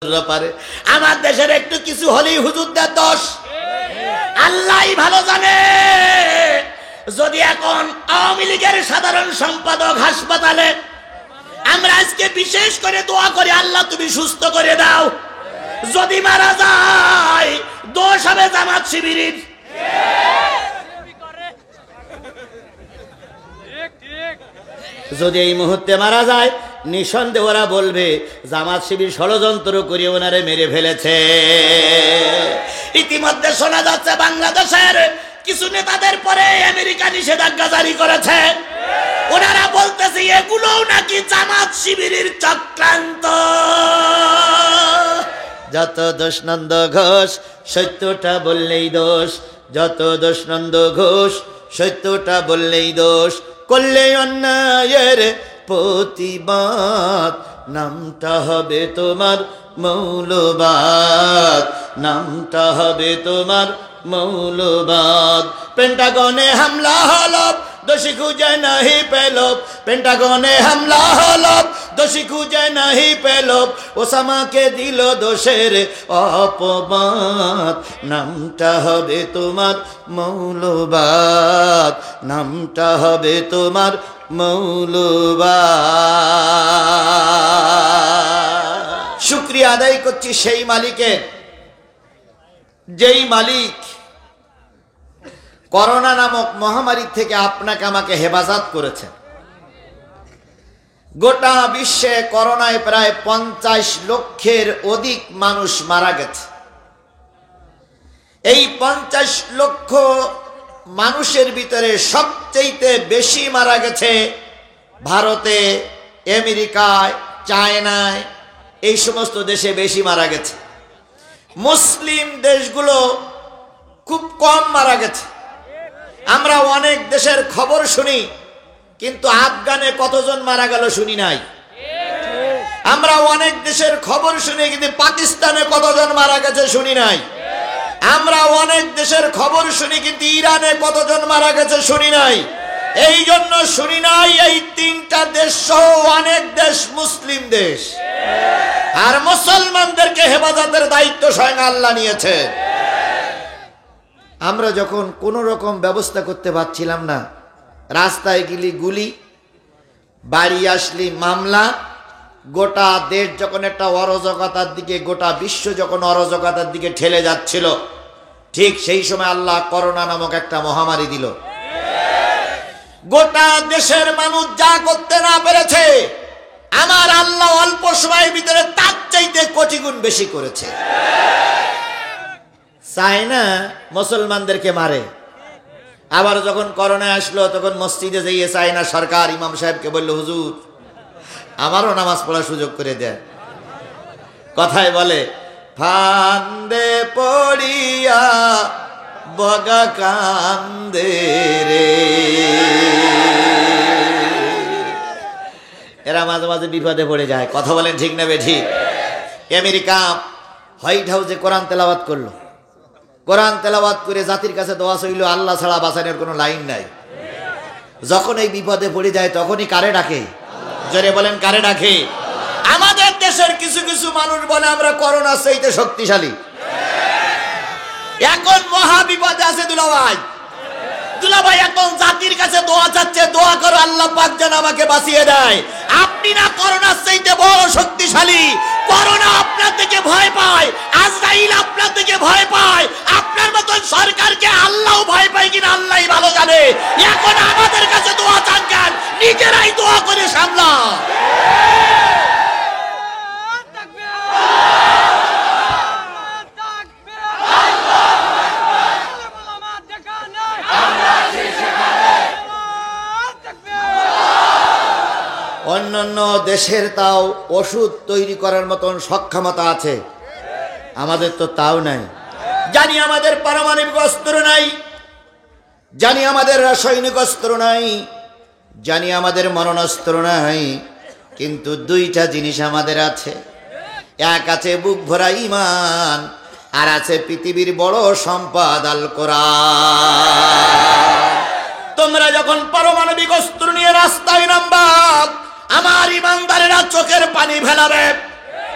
পারে। আমার দেশের একটু কিছু হলেই হুজুরদের দোষ, আল্লাহই ভালো জানে। যদি এখন আওয়ামী লীগের সাধারণ সম্পাদক হাসপাতালে, আমরা আজকে বিশেষ করে দোয়া করি, আল্লাহ তুমি সুস্থ করে দাও। যদি মারা যায় দোষ হবে জামাত শিবিরের। যদি এই মুহূর্তে মারা যায় নিঃসন্দেহে ওরা বলবে জামাত শিবির ষড়যন্ত্র করে ওনারে মেরে ফেলেছে। ইতিমধ্যে শোনা যাচ্ছে বাংলাদেশের কিছু নেতাদের পরে আমেরিকা নিষেধাজ্ঞা জারি করেছে। ওনারা বলতেছে এগুলোও নাকি জামাত শিবিরের চক্রান্ত। যত দোষ নন্দ ঘোষ সত্যটা বললেই দোষ, যত দোষ নন্দ ঘোষ সত্যটা বললেই দোষ। করলে অন্যায়ের প্রতিবাদ, নামটা হবে তোমার মৌলবাদ, নামটা হবে তোমার মৌলবাদ। পেন্টাগনে হামলা হলো দোষী খুঁজে নাহি পেল, পেন্টাগনে হামলা হলো দোষী খুঁজে নাহি পেল। ওসামাকে দিল দোষের অপবাদ, নামটা হবে তোমার মৌলবাদ, নামটা হবে তোমার মৌলবাদ। শুকরিয়া আদায় করছি সেই মালিকের, যেই মালিক করোনা নামক মহামারী থেকে আপনাকে আমাকে হেফাজত করেছেন। গোটা বিশ্বে করোনায় প্রায় 50 লক্ষের অধিক মানুষ মারা গেছে। এই 50 লক্ষ মানুষের ভিতরে সবচেয়ে বেশি মারা গেছে ভারতে, আমেরিকায়, চায়নায়, এই সমস্ত দেশে বেশি মারা গেছে। মুসলিম দেশগুলো খুব কম মারা গেছে। আমরা অনেক দেশের খবর শুনি, কিন্তু আফগানে কতজন মারা গেল শুনি নাই। আমরা অনেক দেশের খবর শুনি, কিন্তু পাকিস্তানে কতজন মারা গেছে শুনি নাই। আমরা অনেক দেশের খবর শুনি, কিন্তু ইরানে কতজন মারা গেছে শুনি নাই। এই জন্য শুনি নাই এই 3টা দেশ সহ অনেক দেশ মুসলিম দেশ, আর মুসলমানদেরকে হেফাজতের দায়িত্ব স্বয়ং আল্লাহ নিয়েছে। আমরা যখন কোনো রকম ব্যবস্থা করতে পারছিলাম না, রাস্তায় গেলি গুলি, বাড়ি আসলি মামলা, গোটা দেশ যখন একটা অরাজকতার দিকে, গোটা বিশ্ব যখন অরাজকতার দিকে ঠেলে যাচ্ছিল, ঠিক সেই সময় আল্লাহ করোনা নামক একটা মহামারী দিল। গোটা দেশের মানুষ যা করতে না পেরেছে, আমার আল্লাহ অল্প সময়ের ভিতরে তার চাইতে কোটি গুণ বেশি করেছে। চায়না মুসলমানদেরকে মারে, আবার যখন করোনা আসলো তখন মসজিদে যাইয়ে চায়না সরকার ইমাম সাহেবকে বলল, হুজুর আমারও নামাজ পড়ার সুযোগ করে দেন। কথায় বলে ফান্দে পড়িয়া বগা কান্দে রে। এরা মাঝে মাঝে বিপদে পড়ে যায়। কথা বলেন ঠিক না বেঠিক? আমেরিকা হোয়াইট হাউসে কোরআন তেলাওয়াত করলো। কোরআন তেলাওয়াত করে জাতির কাছে দোয়া চাইল, আল্লাহ ছাড়া বাঁচানোর কোনো লাইন নাই। যখন এই বিপদে পড়ে যায় তখনই কারে ডাকে? জোরে বলেন কারে ডাকে? আমাদের দেশের কিছু কিছু মানুষ বলে আমরা করোনা চাইতে শক্তিশালী। এখন মহা বিপদে আছে দুলাভাই। দুলাভাই এখন জাতির কাছে দোয়া চাচ্ছে, দোয়া করো আল্লাহ পাক যেন আমাকে বাঁচিয়ে দেয়। আপনি না করোনার চাইতে বড় শক্তিশালী। করোনা আপনার থেকে ভয় পায়, আজরাইল আপনার থেকে ভয় পায়, আপনার মতন সরকারকে আল্লাহ ভয় পায় কিনা আল্লাহই ভালো জানে। এখন আমাদের কাছে দোয়া চান কেন? নিজেরাই দোয়া করে সামলা। অন্যান্য দেশের তাও ওষুধ তৈরি করার মতন সক্ষমতা আছে, আমাদের তো তাও নাই। জানি আমাদের পারমাণবিক অস্ত্র নাই, জানি আমাদের রাসায়নিক অস্ত্র নাই, জানি আমাদের মরণাস্ত্র নাই, কিন্তু 2টা জিনিস আমাদের আছে। এক আছে বুক ভরা ঈমান, আর আছে পৃথিবীর বড় সম্পদ আল কোরআন। তোমরা যখন পারমাণবিক অস্ত্র নিয়ে রাস্তায় নামবা, আমার ইমানদারেরা চোখের পানি ফেলাবে।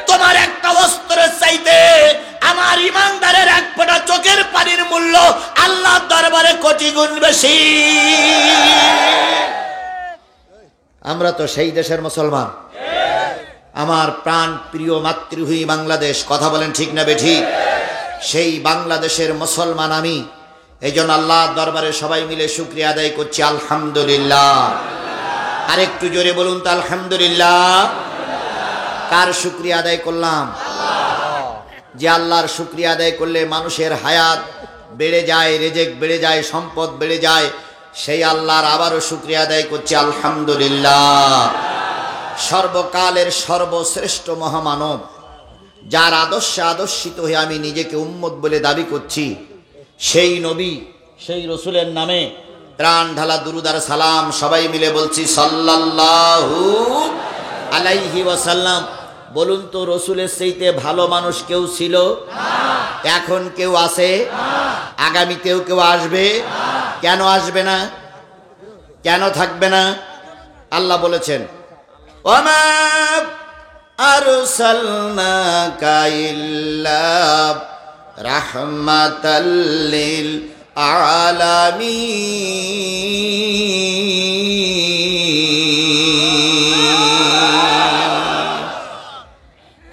তোমার একটা অস্ত্র আমরা তো সেই দেশের মুসলমান। আমার প্রাণ প্রিয় মাতৃভূমি বাংলাদেশ, কথা বলেন ঠিক না বেঠিক? সেই বাংলাদেশের মুসলমান আমি। এই জন্য আল্লাহর দরবারে সবাই মিলে শুকরিয়া আদায় করছি, আলহামদুলিল্লাহ। আর একটু জোরে বলুন তো আলহামদুলিল্লাহ। কার শুকরিয়া আদায় করলাম? যে আল্লাহর শুকরিয়া আদায় করলে মানুষের হায়াত বেড়ে যায়, রিজিক বেড়ে যায়, সম্পদ বেড়ে যায়, সেই আল্লাহর আবারও শুকরিয়া আদায় করছি, আলহামদুলিল্লাহ। সর্বকালের সর্বশ্রেষ্ঠ মহামানব, যার আদর্শে আদর্শিত হয়ে আমি নিজেকে উম্মত বলে দাবি করছি, সেই নবী, সেই রসুলের নামে প্রাণ ঢালা দুরূদ আর সালাম সবাই মিলে বলছি সাল্লাল্লাহু আলাইহি ওয়াসাল্লাম। বলুন তো, রসুলের চাইতে ভালো মানুষ কেউ ছিল? এখন কেউ আছে? আগামীতেও কেউ আসবে? কেন আসবে না? কেন থাকবে না? আল্লাহ বলেছেন, ওমা আরসালনাকা ইল্লা রাহমাতাল লিল আলামিন।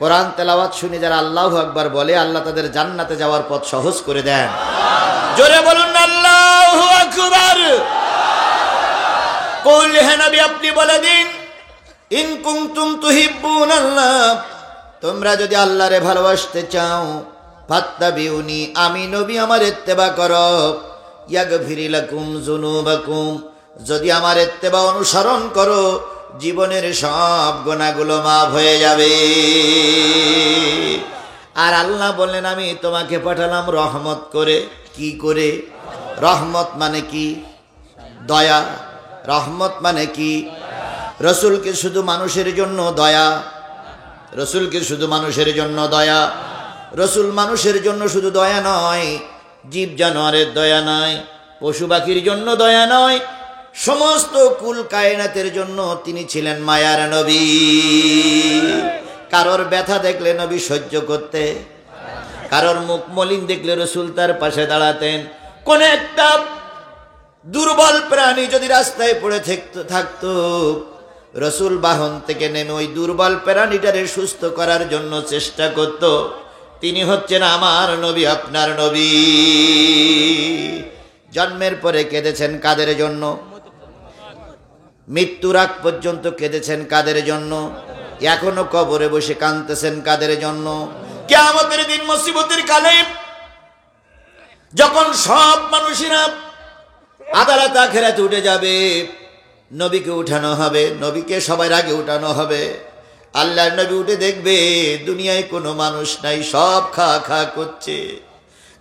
কোরআন তেলাওয়াত শুনে যারা আল্লাহু আকবার বলে, আল্লাহ তাদের জান্নাতে যাওয়ার পথ সহজ করে দেন। জোরে বলুন আল্লাহু আকবার। কুল, হে নবী আপনি বলে দিন, ইন কুনতুম তুহিব্বুনাল্লাহ, তোমরা যদি আল্লাহরে ভালোবাসতে চাও, ফাত্তাবিউনি, আমি নবী আমার ইত্তেবা করো, ইয়াগফির লাকুম যুনুবাকুম, যদি আমার ইত্তেবা অনুসরণ করো, জীবনের সব গুনাহগুলো মাফ হয়ে যাবে। আর আল্লাহ বললেন, আমি তোমাকে পাঠালাম রহমত করে। কি করে? রহমত মানে কি? দয়া। রহমত মানে কি? রসুলকে শুধু মানুষের জন্য দয়া, রসুলকে শুধু মানুষের জন্য দয়া। রসুল মানুষের জন্য শুধু দয়া নয়, জীব জানোয়ারের দয়া নয়, পশু পাখির জন্য দয়া নয়, সমস্ত কুল কায়নাতের জন্য তিনি ছিলেন মায়ার নবী। কারোর ব্যথা দেখলে নবী সহ্য করতে, কারোর মুখ মলিন দেখলে রসুল তার পাশে দাঁড়াতেন। কোন একটা দুর্বল প্রাণী যদি রাস্তায় পড়ে থাকতো, রসুল বাহন থেকে নেমে ওই দুর্বল প্রাণীটারে সুস্থ করার জন্য চেষ্টা করত। তিনি হচ্ছেন আমার নবী, আপনার নবী। জন্মের পরে কেঁদেছেন কাদের জন্য? মৃত্যুর আগ পর্যন্ত কেঁদেছেন কাদের জন্য? এখনো কবরে বসে কাঁদতেছেন কাদের জন্য? কিয়ামতের দিন মুসিবতের কালে যখন সব মানুষেরা আদালত আখিরাতে উঠে যাবে, নবীকে উঠানো হবে, নবীকে সবার আগে উঠানো হবে। আল্লাহর নবী উঠে দেখবে দুনিয়ায় কোনো মানুষ নাই, সব খা খা করছে।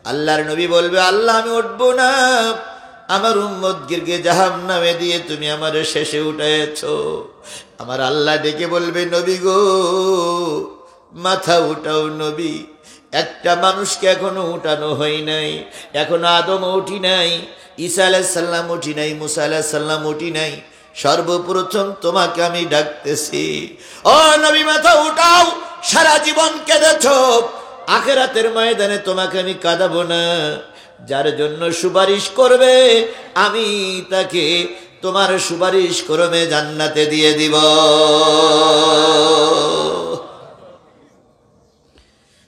আল্লাহর নবী বলবে, আল্লাহ আমি উঠবো না, আমার উম্মতদেরকে জাহান্নামে দিয়ে তুমি আমার শেষে উঠাইছো। আমার আল্লাহ ডেকে বলবে, নবী গো মাথা উঠাও নবী। একটা মানুষকে এখনো উঠানো হয় নাই, এখনো আদম উঠি নাই, ঈসা আলাইহিস সালাম উঠি নাই, মুসা আলাইহিস সালাম উঠি নাই। সর্বপ্রথম তোমাকে আমি ডাকতেছি, ও নবী মাথা উঠাও। সারা জীবন কেঁদেছো, আখিরাতের ময়দানে তোমাকে আমি কাঁদাবো না। যার জন্য সুপারিশ করবে আমি তাকে তোমার সুপারিশ করবে জান্নাতে দিয়ে দিব।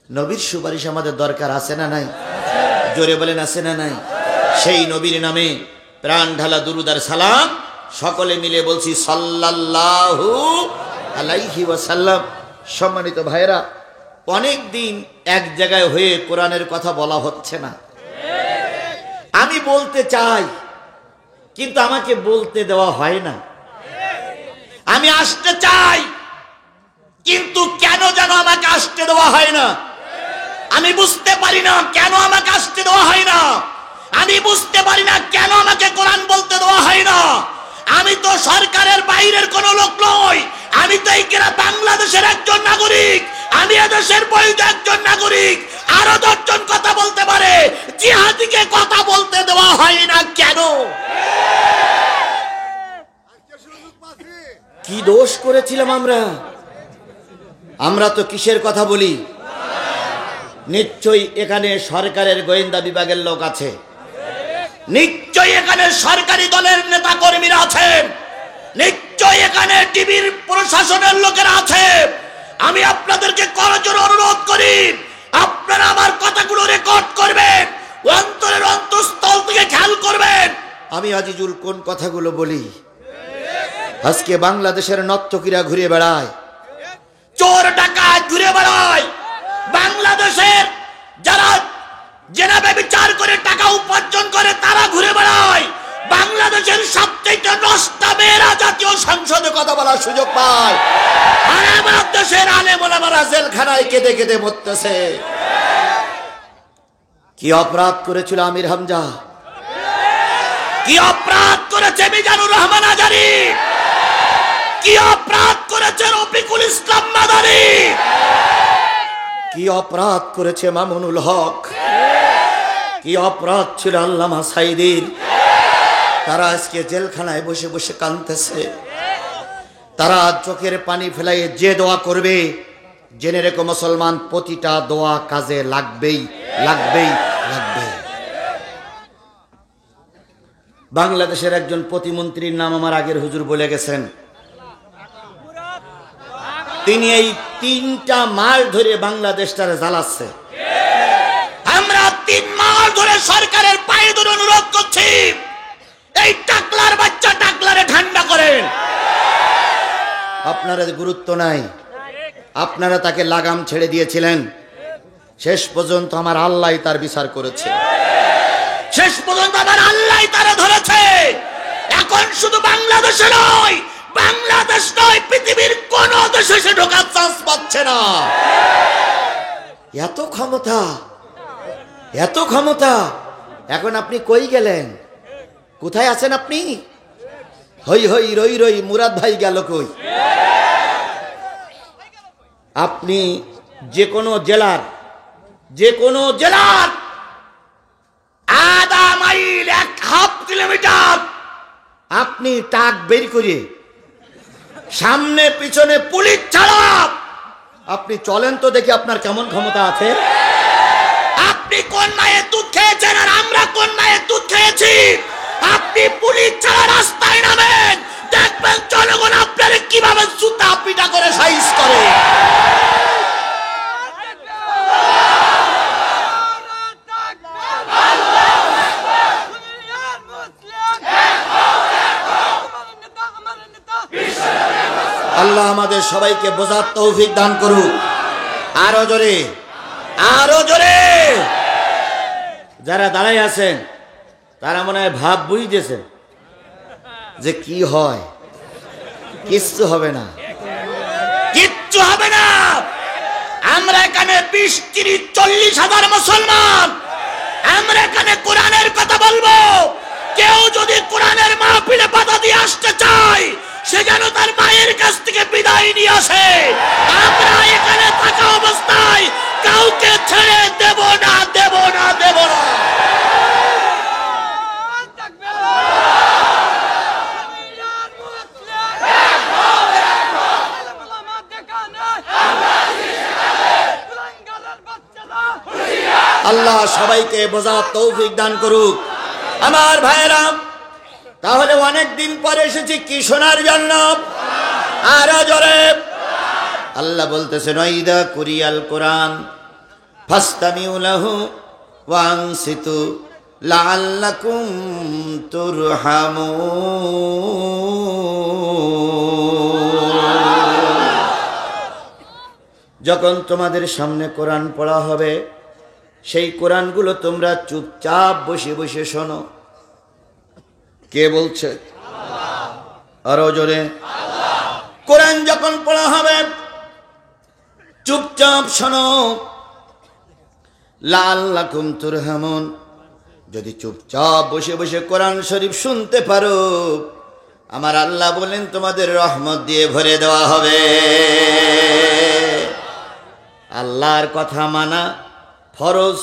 নবীর সুপারিশ আমাদের দরকার আছে না নাই? জোরে বলেন আছে না নাই? সেই নবীর নামে প্রাণ ঢালা দুরূদ আর সালাম সকলে মিলে বলছি সাল্লাল্লাহু আলাইহি ওয়াসাল্লাম। সম্মানিত ভাইরা, অনেক দিন এক জায়গায় হয়ে কোরআনের কথা বলা হচ্ছে না। আমি বলতে চাই, কিন্তু আমাকে বলতে দেওয়া হয় না। আমি আসতে চাই, কিন্তু কেন যেন আমাকে আসতে দেওয়া হয় না। আমি বুঝতে পারি না কেন আমাকে আসতে দেওয়া হয় না। আমি বুঝতে পারি না কেন আমাকে কোরআন বলতে দেওয়া হয় না। আমি তো সরকারের বাইরের কোন লোক নই, আমি তো এই বাংলাদেশের একজন নাগরিক। আমি এদেশের বৈধ একজন নাগরিক। আরো 10 জন কথা বলতে পারে, জিহাদিকে কথা বলতে দেওয়া হয় না কেন? কি দোষ করেছিলাম আমরা? আমরা তো কিসের কথা বলি? নিশ্চয়ই এখানে সরকারের গোয়েন্দা বিভাগের লোক আছে, নিশ্চয়ই এখানে সরকারি দলের নেতা কর্মীরা আছেন, নিশ্চয়ই এখানে টিভির প্রশাসনের লোকেরা আছে। আমি আপনাদেরকে করজোড়ে অনুরোধ করি, আপনারা আমার কথাগুলো রেকর্ড করবেন, অন্তরের অন্তঃস্থল থেকে খেয়াল করবেন আমি আজিজুল কোন কথাগুলো বলি। আজকে বাংলাদেশের নর্তকীরা ঘুরে বেড়ায়, চোর ডাকাত ঘুরে বেড়ায়, বাংলাদেশের যারা জেনাবে বিচার করে টাকা উপার্জন করে তারা ঘুরে বেড়ায়, বাংলাদেশের সবচেয়ে নষ্ট মেয়েরা জাতীয় সংসদে কথা বলার সুযোগ পায়, আর আমার দেশের আলেম ওলামারা জেলখানায় কেঁদে কেঁদে মরতেছে। কি অপরাধ করেছিল আমির হামজা? কি অপরাধ করেছে মিজানুর রহমান আজারি? কি অপরাধ করেছে রফিকুল ইসলাম মাদানী? কি অপরাধ করেছে মামুনুল হক? কি অপরাধ ছিল আল্লামা সাইদির? তারা আজকে জেলখানায় বসে বসে কাঁদতেছে। তারা চোখের পানি ফেলাই যে দোয়া করবে, জেনে রেখো মুসলমান, প্রতিটা দোয়া কাজে লাগবেই লাগবেই লাগবে। বাংলাদেশের একজন প্রতিমন্ত্রীর নাম আমার আগের হুজুর বলে গেছেন, তিনি এই 3টা মাস ধরে বাংলাদেশটারে জ্বালাচ্ছে। আমরা 3 মাস ধরে সরকারের পায়ে ধরে অনুরোধ করছি, এই টাকলার বাচ্চা টাকলারে ঠান্ডা করেন। আপনারা গুরুত্ব নাই, আপনারা তাকে লাগাম ছেড়ে দিয়েছিলেন। শেষ পর্যন্ত আমার আল্লাহ তার বিচার করেছে, শেষ পর্যন্ত আমার আল্লাহ তারা ধরেছে। এখন শুধু বাংলাদেশে নয়, বাংলাদেশ নয়, পৃথিবীর কোন দেশে সে ঢোকার চান্স পাচ্ছে না। এত ক্ষমতা, এত ক্ষমতা। এখন আপনি কই গেলেন? কোথায় আছেন আপনি? হই হই রই রই মুরাদ ভাই গেল কই? আপনি যে কোনো জেলার আধা মাইল 1/2 কিলোমিটার আপনি টাক বের করে সামনে পিছনে পুলিশ ছাড়া আপনি চলেন তো দেখি আপনার কেমন ক্ষমতা আছে। আপনি কোন মায়ের দুধ খেয়েছেন আর আমরা কোন মায়ের দুধ খেয়েছি? আপনি পুলিশ ছাড়া রাস্তায় নামেন, দেখবেন জনগণ আপনার কিভাবে জুতা পিটা করে সাইজ করে। আল্লাহ আমাদের সবাইকে বোঝার তৌফিক দান করুক। আরো জোরে, আরো জোরে। যারা দাঁড়াই আছেন তারা মনে হয় ভাব বুঝতেছেন যে কি হয়। কিচ্ছু হবে না, কিচ্ছু হবে না। আমরা এখানে 20-30-40 মুসলমান, আমরা এখানে কোরআনের কথা বলবো। কেউ যদি কোরআনের মাহফিলে বাধা দিয়ে আসতে চায়, সে যেন তার মায়ের কাছ থেকে বিদায় নিয়ে আসে। আমরা এখানে থাকা অবস্থায় কাউকে ছেড়ে দেব না, দেব না, দেব না। আল্লাহ সবাইকে বোঝার তৌফিক দান করুক। আমার ভাইয়েরা, তাহলে অনেক দিন পরে এসেছি কি শোনার জন্য? আরো জোরে। আল্লাহ বলতেছেন, ওয়াইদা কুরিয়াল কোরআন ফাসতামিউ লাহু ওয়া আনসিতু লাআল্লাকুম তুরহামুন। যখন তোমাদের সামনে কোরআন পড়া হবে, সেই কোরআনগুলো তোমরা চুপচাপ বসে বসে শোনো। কে বলছে? আরো জোরে। কোরআন যখন পড়া হবে চুপচাপ শোনো। লাআল্লাকুম তুরহামুন। যদি চুপচাপ বসে বসে কোরআন শরীফ শুনতে পারো, আমার আল্লাহ বলেন তোমাদের রহমত দিয়ে ভরে দেওয়া হবে। আল্লাহর কথা মানা ফরজ,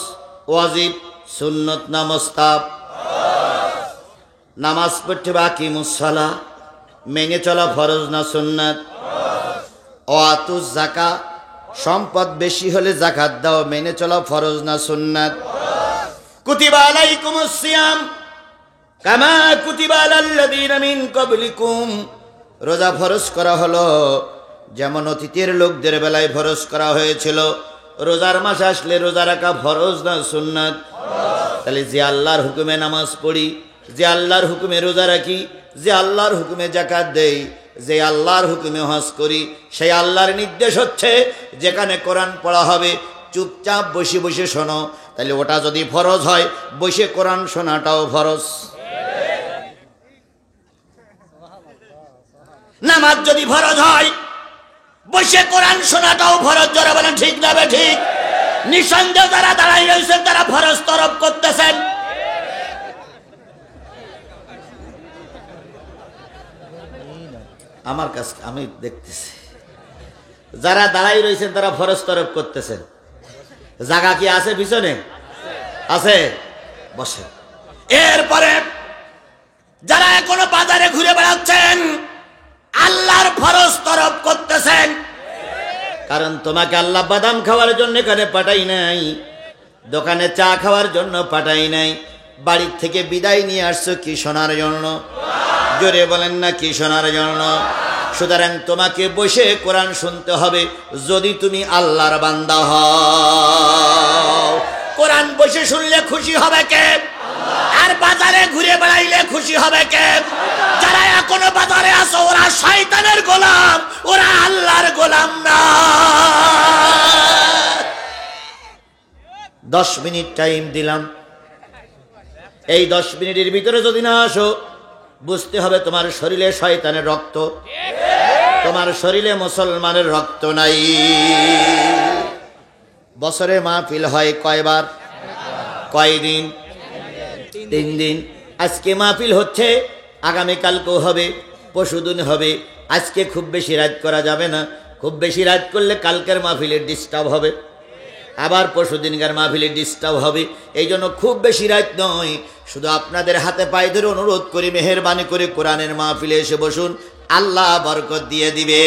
ওয়াজিব, সুন্নত না মুস্তাহাব? নামাজ পড়তে বাকি মুসলা মেনে চলা ফরজ না সুন্নাত? ওয়াতুজ যাকা, সম্পদ বেশি হলে যাকাত দাও, মেনে চলা ফরজ না সুন্নাত? কুতিবা আলাইকুমুস সিয়াম, কামা কুতিবা আলাল্লাযীনা মিন ক্বাবলিকুম, রোজা ফরজ করা হলো যেমন অতীতের লোকদের বেলায় ফরজ করা হয়েছিল। রোজার মাস আসলে রোজা রাখা ফরজ না সুন্নাত? তাহলে যে আল্লাহর হুকুমে নামাজ পড়ি, যে আল্লাহর হুকুমে রোজা রাখি, যে আল্লাহর হুকুমে যাকাত দেই, যে আল্লাহর হুকুমে হজ করি, সেই আল্লাহর নির্দেশ হচ্ছে যেখানে কোরআন পড়া হবে চুপচাপ বসে বসে শোনো। তাহলে ওটা যদি ফরজ হয়, বসে কোরআন শোনাটাও ফরজ। নামাজ যদি ফরজ হয়, বসে কোরআন শোনাটাও ফরজ। যারা বলেন ঠিক না বে ঠিক? নিঃসন্দেহ যারা দাঁড়াই রয়েছেন তারা ফরজ তরফ করতেছেন। আমার কাছে আমি দেখতেছি যারা দাঁড়াই রয়েছেন তারা ফরজ তরফ করতেছেন। জায়গা কি আছে পিছনে? আছে, বসে। এরপরে যারা এখনো বাজারে ঘুরে বেড়াচ্ছেন আল্লাহর ফরজ তরফ করতেছেন। কারণ তোমাকে আল্লাহ বাদাম খাওয়ার জন্য এখানে পাঠাই নাই, দোকানে চা খাওয়ার জন্য পাঠাই নাই, বাড়ির থেকে বিদায় নিয়ে আসছো কি শোনার জন্য? জোরে বলেন না, কি শোনার জন্য? সুতরাং তোমাকে বসে কোরআন শুনতে হবে যদি তুমি আল্লাহর বান্দা হও। কোরআন বসে শুনলে খুশি হবে কে? আর বাজারে ঘুরে বেড়াইলে খুশি হবে কে? যারা এখনো বাজারে আছো ওরা শয়তানের গোলাম, ওরা আল্লাহর গোলাম না। 10 মিনিট টাইম দিলাম, এই 10 মিনিটের ভিতরে যদি না আসো বুঝতে হবে তোমার শরীরে শয়তানের রক্ত, তোমার শরীরে মুসলমানের রক্ত নাই। বছরে মাহফিল হয় কয়বার? কয়দিন? 3 দিন। আজকে মাহফিল হচ্ছে, আগামীকালকেও হবে, পরশুদিন হবে। আজকে খুব বেশি রাত করা যাবে না, খুব বেশি রাত করলে কালকের মাহফিলের ডিস্টার্ব হবে, আবার পরশুদিনকার মাহফিলের ডিস্টার্ব হবে। এই জন্য খুব বেশি রাত নয়, শুধু আপনাদের হাতে পায়ে ধরে অনুরোধ করি মেহেরবানি করে কোরআনের মাহফিলে এসে বসুন, আল্লাহ বরকত দিয়ে দিবে।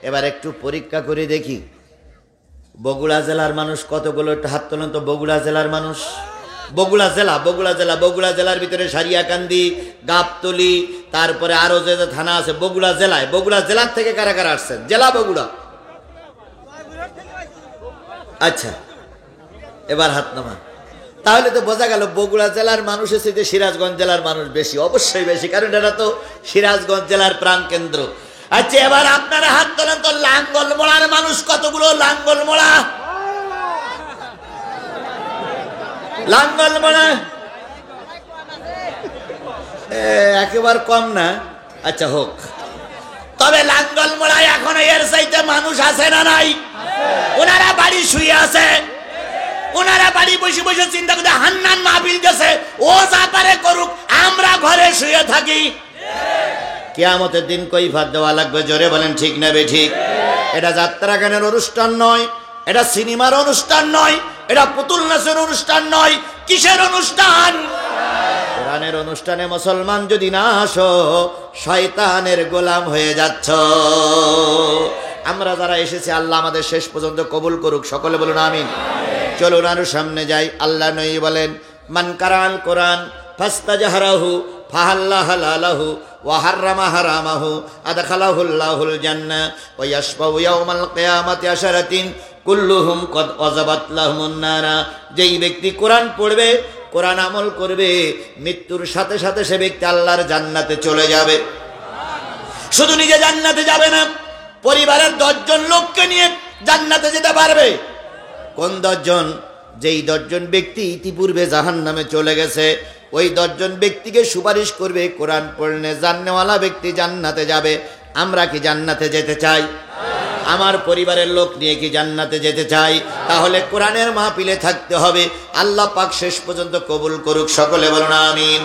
এবার একটু পরীক্ষা করে দেখি বগুড়া জেলার মানুষ কতগুলো, একটু হাত তোলেন তো। বগুড়া জেলার মানুষ, বগুড়া জেলার ভিতরে সারিয়াকান্দি, গাবতলী, তারপরে আরো যে থানা আছে বগুড়া জেলায়, বগুড়া জেলার থেকে কারা কারা আসছেন? জেলা বগুড়া। আচ্ছা, এবার হাত নামা। তাহলে তো বোঝা গেল বগুড়া জেলার মানুষের সাথে সিরাজগঞ্জ জেলার মানুষ বেশি, অবশ্যই বেশি, কারণ এটা তো সিরাজগঞ্জ জেলার প্রাণ কেন্দ্র। আচ্ছা, এবার আপনারা হাত তোলেন তো। লাঙ্গলমোড়ার মানুষ কতগুলো? লাঙ্গলমোড়া, লাঙ্গলমোড়া একেবারে কম না। আচ্ছা হোক, তবে লাঙ্গলমোড়ায় এখন এর চাইতে মানুষ আছে না নাই? ওনারা বাড়ি শুয়ে আছে, ওনারা বাড়ি বসে বসে চিন্তা করতে হান্নান মাহফিল গেছে, ও যা পারে করুক, আমরা ঘরে শুয়ে থাকি। কিয়ামতের দিন কৈফিয়ত দেওয়া লাগবে। জোরে বলেন ঠিক না বে ঠিক? এটা যাত্রা গানের অনুষ্ঠান নয়, এটা সিনেমার অনুষ্ঠান নয়, এটা পুতুল নাচের অনুষ্ঠান নয়। কিসের অনুষ্ঠান? কোরআনের অনুষ্ঠানে মুসলমান যদি না আসো শয়তানের গোলাম হয়ে যাচ্ছ। আমরা যারা এসেছি আল্লাহ আমাদের শেষ পর্যন্ত কবুল করুক, সকলে বলুন আমিন। চলুন আরো সামনে যাই। আল্লাহ নবী বলেন, মান কারাল কোরআন ফাস্তাজহারাহু ফাহাল্লা হালালাহু ওয়া হাররামা হারামাহু আদখালাহুল্লাহুল জান্নাহ ওয়া ইয়াশফাউ ইয়াউমাল কিয়ামাতি আশারাতিন কুল্লুহুম কদ ওয়াজাবাত লাহুমুন নারা। যেই ব্যক্তি কোরআন পড়বে, কোরআন আমল করবে, মৃত্যুর সাথে সাথে সে ব্যক্তি আল্লাহর জান্নাতে চলে যাবে। শুধু নিজে জান্নাতে যাবে না, পরিবারের 10 জন লোককে নিয়ে জান্নাতে যেতে পারবে। কোন 10 জন? যেই 10 জন ব্যক্তি ইতিপূর্বে জাহান্নামে চলে গেছে, ওই 10 জন ব্যক্তিকে সুপারিশ করবে। কোরআন পড়লে জান্নাতওয়ালা ব্যক্তি জান্নাতে যাবে। আমরা কি জান্নাতে যেতে চাই? আমার পরিবারের লোক নিয়ে কি জান্নাতে যেতে চাই? তাহলে কোরআনের মাহফিলে থাকতে হবে। আল্লাহ পাক শেষ পর্যন্ত কবুল করুক, সকলে বলুন আমিন।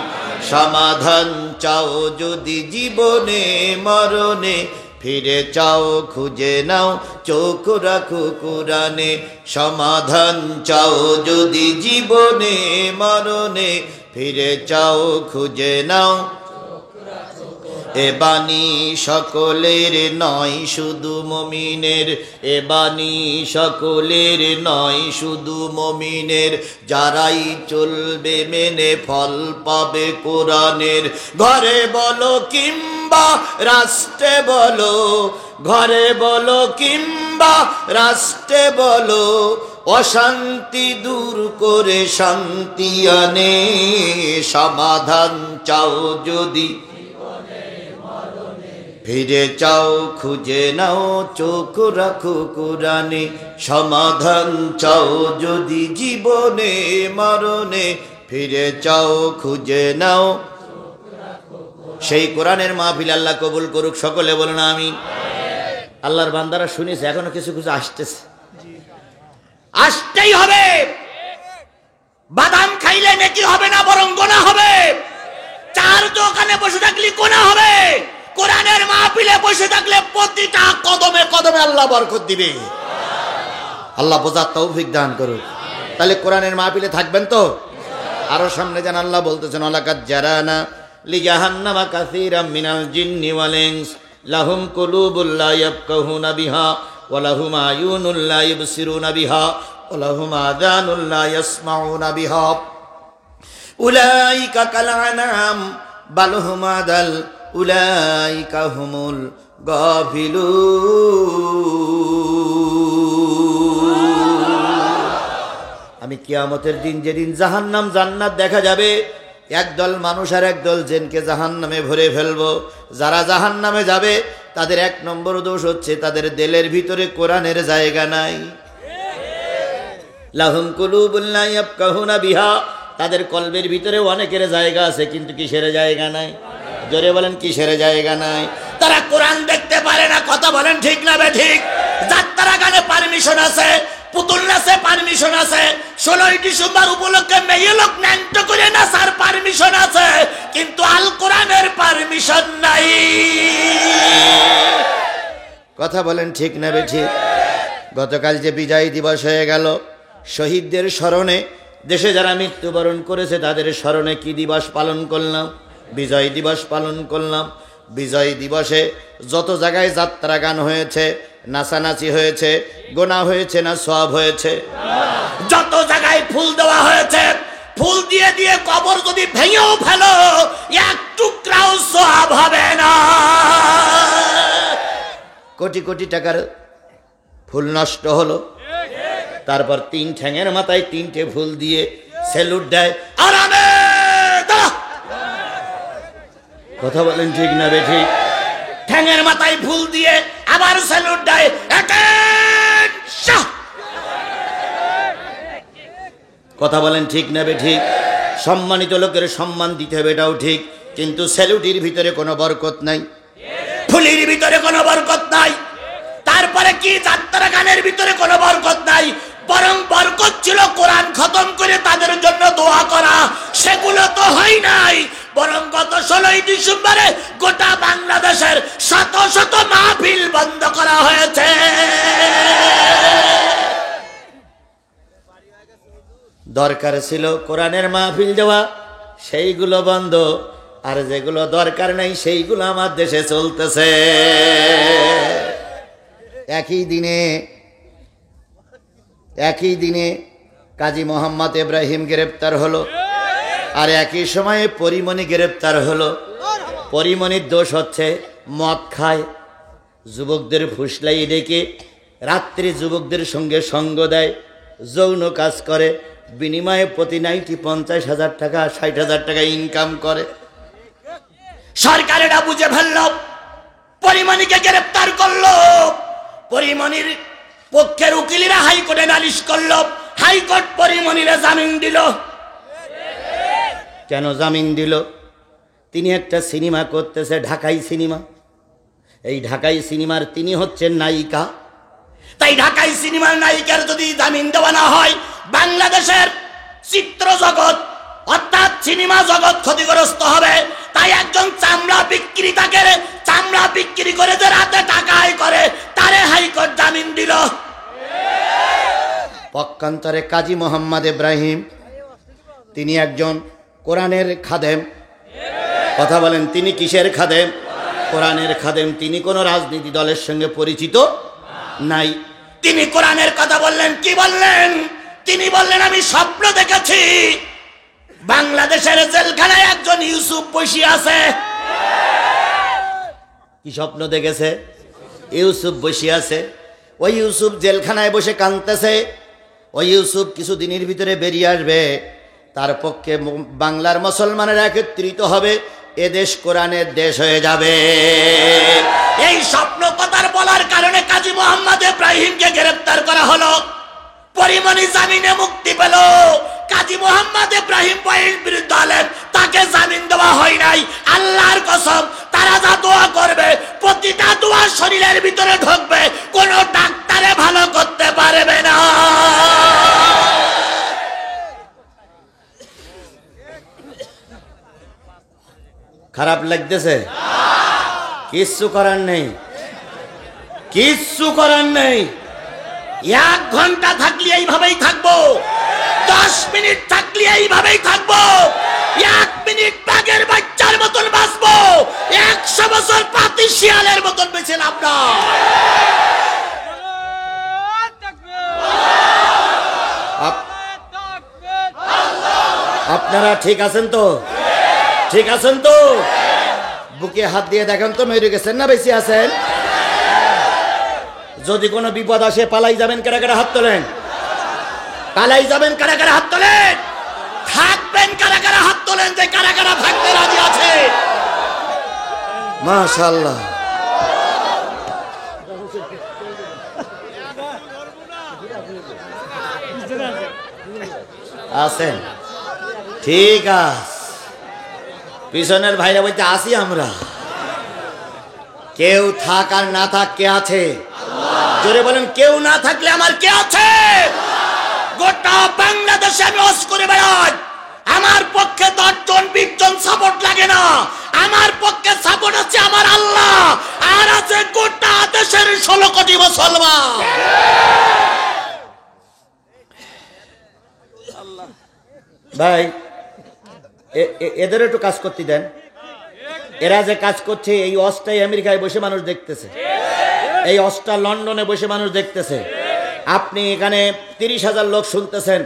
সমাধান চাও যদি জীবনে মরণে, ফিরে চাও খুঁজে নাও চোখ রাখো কোরআনে। সমাধান চাও যদি জীবনে মরণে, ফিরে চাও খুঁজে নাও। এ বাণী সকলের নয় শুধু মুমিনের, এ বাণী সকলের নয় শুধু মুমিনের, যারাই চলবে মেনে ফল পাবে কোরআনের। ঘরে বলো কিংবা রাষ্ট্রে বলো, ঘরে বলো কিংবা রাষ্ট্রে বলো, অশান্তি দূর করে শান্তি আনে। সমাধান চাও যদি ফিরে চাও খুঁজে নাও, চোখ রাখো কোরআনে। সমাধান চাও যদি জীবনে মরণে, ফিরে চাও খুঁজে নাও। সেই কোরআনের মাহফিল আল্লাহ কবুল করুক, সকলে বলুন আমিন। আল্লাহর বান্দারা শুনেছে, এখনো কিছু কিছু আসতেছে, আসতেই হবে। বাদাম খাইলে নাকি হবে না, বরং গোনা হবে। চার দোকানে বসে থাকলে গোনা হবে, কোরআনের মাহফিলে বসে থাকলে প্রতিটা কদমে কদমে আল্লাহ বরকত দিবে। আল্লাহ বোঝার তৌফিক দান করুক। তাহলে কোরআনের মাহফিলে থাকবেন তো? আরো সামনে যান, আল্লাহ বলতেছেন ওয়ালাকাদ জারানা লিজাহান্নামা কাসীরাম মিনাল জিন্নি ওয়াল ইনস লাহুম কুলুবুল লা ইয়াফকাহুনা বিহা ওয়া লাহুম আয়ুনুল লা ইবসিরুনা বিহা ওয়া লাহুম আযানুল লা ইয়াসমাউনা বিহা উলাইকা কাল আনাম বাল হুম আদাল উলাইকা হুমুল গাফিলুন। আমি কিয়ামতের দিন, যেদিন জাহান্নাম জান্নাত দেখা যাবে, একদল মানুষ আর একদল জিনকে জাহান্নামে ভরে ফেলবো। যারা জাহান্নামে যাবে তাদের এক নম্বর দোষ হচ্ছে তাদের দিলের ভিতরে কোরআনের জায়গা নাই। লাহুম কুলুবুন লা ইয়াফকাহুনা বিহা, তাদের কলবের ভিতরে অনেকের জায়গা আছে, কিন্তু কিসের জায়গা নাই? জোরে বলেন, কিসের জায়গা নাই? তারা কোরআন দেখতে পারে না, কথা বলেন ঠিক না বেঠিক? যাত্রা গানে পারমিশন আছে, পুতুল নাচে পারমিশন আছে, 16ই ডিসেম্বর উপলক্ষে মেয়ে লোক ন্যাংট করে নাচার পারমিশন আছে, কিন্তু আল কোরআনের পারমিশন নাই। কথা বলেন ঠিক না বেঠিক? গতকাল যে বিজয় দিবস হয়ে গেল, শহীদদের স্মরণে দেশে যারা মৃত্যুবরণ করেছে তাদের স্মরণে কি দিবস পালন করলাম? বিজয় দিবস পালন করলাম। বিজয় দিবসে যত জায়গায় যাত্রা গান হয়েছে, নাচানাচি হয়েছে, গোনা হয়েছে না সওয়াব হয়েছে? যত জায়গায় ফুল দেওয়া হয়েছে, ফুল দিয়ে দিয়ে কবর যদি ভেঙেও ফেলো, এক টুকরাও সওয়াব হবে না। কোটি কোটি টাকার ফুল নষ্ট হলো, তারপর 3 ঠ্যাঙের মাথায় 3টে ফুল দিয়ে স্যালুট দেয়, আরামে দাঁড়া। কথা বলেন ঠিক না বেঠিক? ঠ্যাঙের মাথায় ফুল দিয়ে আবার স্যালুট দেয়, কথা বলেন ঠিক না বেঠিক? সম্মানিত লোকের সম্মান দিতে হবে, এটাও ঠিক, কিন্তু স্যালুটের ভিতরে কোনো বরকত নাই, ফুলের ভিতরে কোনো বরকত নাই। তারপরে কি যাত্রা গানের ভিতরে কোনো বরকত নাই, বরং বরকত ছিল কোরআন খতম করে তাদের জন্য দোয়া করা, সেগুলো তো হয় নাই। বরং গত 16ই ডিসেম্বরে গোটা বাংলাদেশের শত শত মাহফিল বন্ধ করা হয়েছে। দরকার ছিল কোরআনের মাহফিল দেওয়া, সেইগুলো বন্ধ, আর যেগুলো দরকার নাই সেইগুলো আমার দেশে চলতেছে। একই দিনে কাজী মোহাম্মদ ইব্রাহিম গ্রেপ্তার হলো, আর একই সময়ে পরিমণি গ্রেপ্তার হলো। পরিমণির দোষ হচ্ছে মদ খায়, যুবকদের ফুসলাই ডেকে রাত্রি যুবকদের সঙ্গে সঙ্গ দেয়, যৌন কাজ করে, বিনিময়ে প্রতি নাইটি 50,000 টাকা 60,000 টাকা ইনকাম করে। সরকার এটা বুঝে ফেলল, পরিমণিকে গ্রেপ্তার করলো। পরিমণির পক্ষের উকিলেরা হাইকোর্টে নালিশ করলো, হাইকোর্ট পরিমণিরে জামিন দিল। কেন জামিন দিল? তিনি একটা সিনেমা করতেছে, ঢাকাই সিনেমা। এই ঢাকাই সিনেমার তিনি হচ্ছেন নায়িকা। তাই ঢাকাই সিনেমার নায়িকার যদি জামিন দেওয়া না হয়, বাংলাদেশের চিত্র জগৎ অর্থাৎ সিনেমা জগৎ ক্ষতিগ্রস্ত হবে। তাই একজন চামড়া বিক্রেতাকে চামড়া বিক্রি করে যে রাতে টাকা আয় করে, তারে হাইকোর্ট জামিন দিল। পক্ষান্তরে কাজী মোহাম্মদ ইব্রাহিম, তিনি একজন কোরআনের খাদেম। কথা বলেন, তিনি কিসের খাদেম? কোরআনের খাদেম, তিনি কোনো রাজনীতি দলের সঙ্গে পরিচিত নাই। তিনি কোরআনের কথা বললেন, কি বললেন? তিনি বললেন, আমি স্বপ্ন দেখেছি বাংলাদেশের জেলখানায় একজন ইউসুফ বসে আছে। কি স্বপ্ন দেখেছে? ইউসুফ বসে আছে। ওই ইউসুফ জেলখানায় বসে কাঁদতেছে। ওই ইউসুফ কিছুদিনের ভিতরে বেরিয়ে আসবে, তার পক্ষে বাংলার মুসলমানেরা একত্রিত হবে, এদেশ কোরআনের দেশ হয়ে যাবে। এই স্বপ্ন কথার বলার কারণে কাজী মোহাম্মদ ইব্রাহিমকে গ্রেফতার করা হলো, পরিমণি জামিনে মুক্তি পেল। কাজী মোহাম্মদ ইব্রাহিম বইয়ের বিরুদ্ধে হলেন, তাকে জামিন দেওয়া হয় নাই। আল্লাহর কসম, তারা যা দোয়া করবে প্রতিটা দোয়া শরীরের ভিতরে ঢুকবে, কোন ডাক্তারে ভালো করতে পারবে না। খারাপ লাগতেছে? কিচ্ছু করার নেই, কিচ্ছু করার নেই। 1 ঘন্টা থাকলে এইভাবেই থাকবো, 10 মিনিট থাকলে এইভাবেই থাকবো, 1 মিনিট বাঘের বাচ্চার মতন বাঁচবো, 100 বছর পাতি শিয়ালের মতন বেঁচে লাভ না। আপনারা ঠিক আছেন তো? ঠিক আছেন তো? বুকে হাত দিয়ে দেখেন তো, মেরে গেছেন না বেশি আছেন? যদি কোনো বিপদ আসে পালাই যাবেন কারা কারা হাত তোলেন? পালাই যাবেন কারা কারা হাত তোলেন? থাকবেন কারা কারা হাত তোলেন? যে কারা কারা থাকতে রাজি আছে? মাশাআল্লাহ। আছেন? ঠিক আছে। পিছনের ভাইরা বলতে আসি আমরা। কেউ থাক আর না থাক, কে আছে? জোরে বলেন, কেউ না থাকলে আমার কে আছে? গোটা বাংলাদেশে আমি ওয়াজ করে বেড়াই, আমার পক্ষে 10 জন 20 জন সাপোর্ট লাগে না। আমার পক্ষে সাপোর্ট আছে আমার আল্লাহ, আর আছে গোটা দেশের 16 কোটি মুসলমান। ভাই, এদের একটু কাজ করতে দেন। এরা যে কাজ করছে, এই অস্টাই আমেরিকায় বসে মানুষ দেখতেছে, এই অস্টা লন্ডনে বসে মানুষ দেখতেছে। আপনি এখানে 30,000 লোক শুনতেছেন,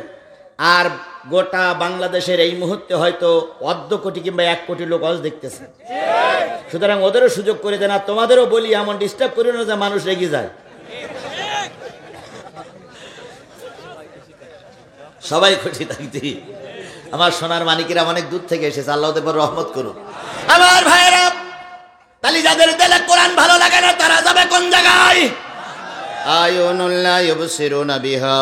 আর গোটা বাংলাদেশের এই মুহূর্তে হয়তো 1/2 কোটি কিংবা 1 কোটি লোক অজ দেখতেছে। সুতরাং ওদেরও সুযোগ করে দেন। আর তোমাদেরও বলি, এমন ডিস্টার্ব করি না যে মানুষ রেগে যায়। সবাই খুশি থাকতে। আমার সোনার মানিকেরা অনেক দূর থেকে এসেছে, আল্লাহ ওদের রহমত করুন। আমার ভাইয়েরা, তাহলে যাদের দিলে কোরআন ভালো লাগে না, তারা যাবে কোন জায়গায়? আয়ুনুল্লাহ ইউবসিরুনা বিহা।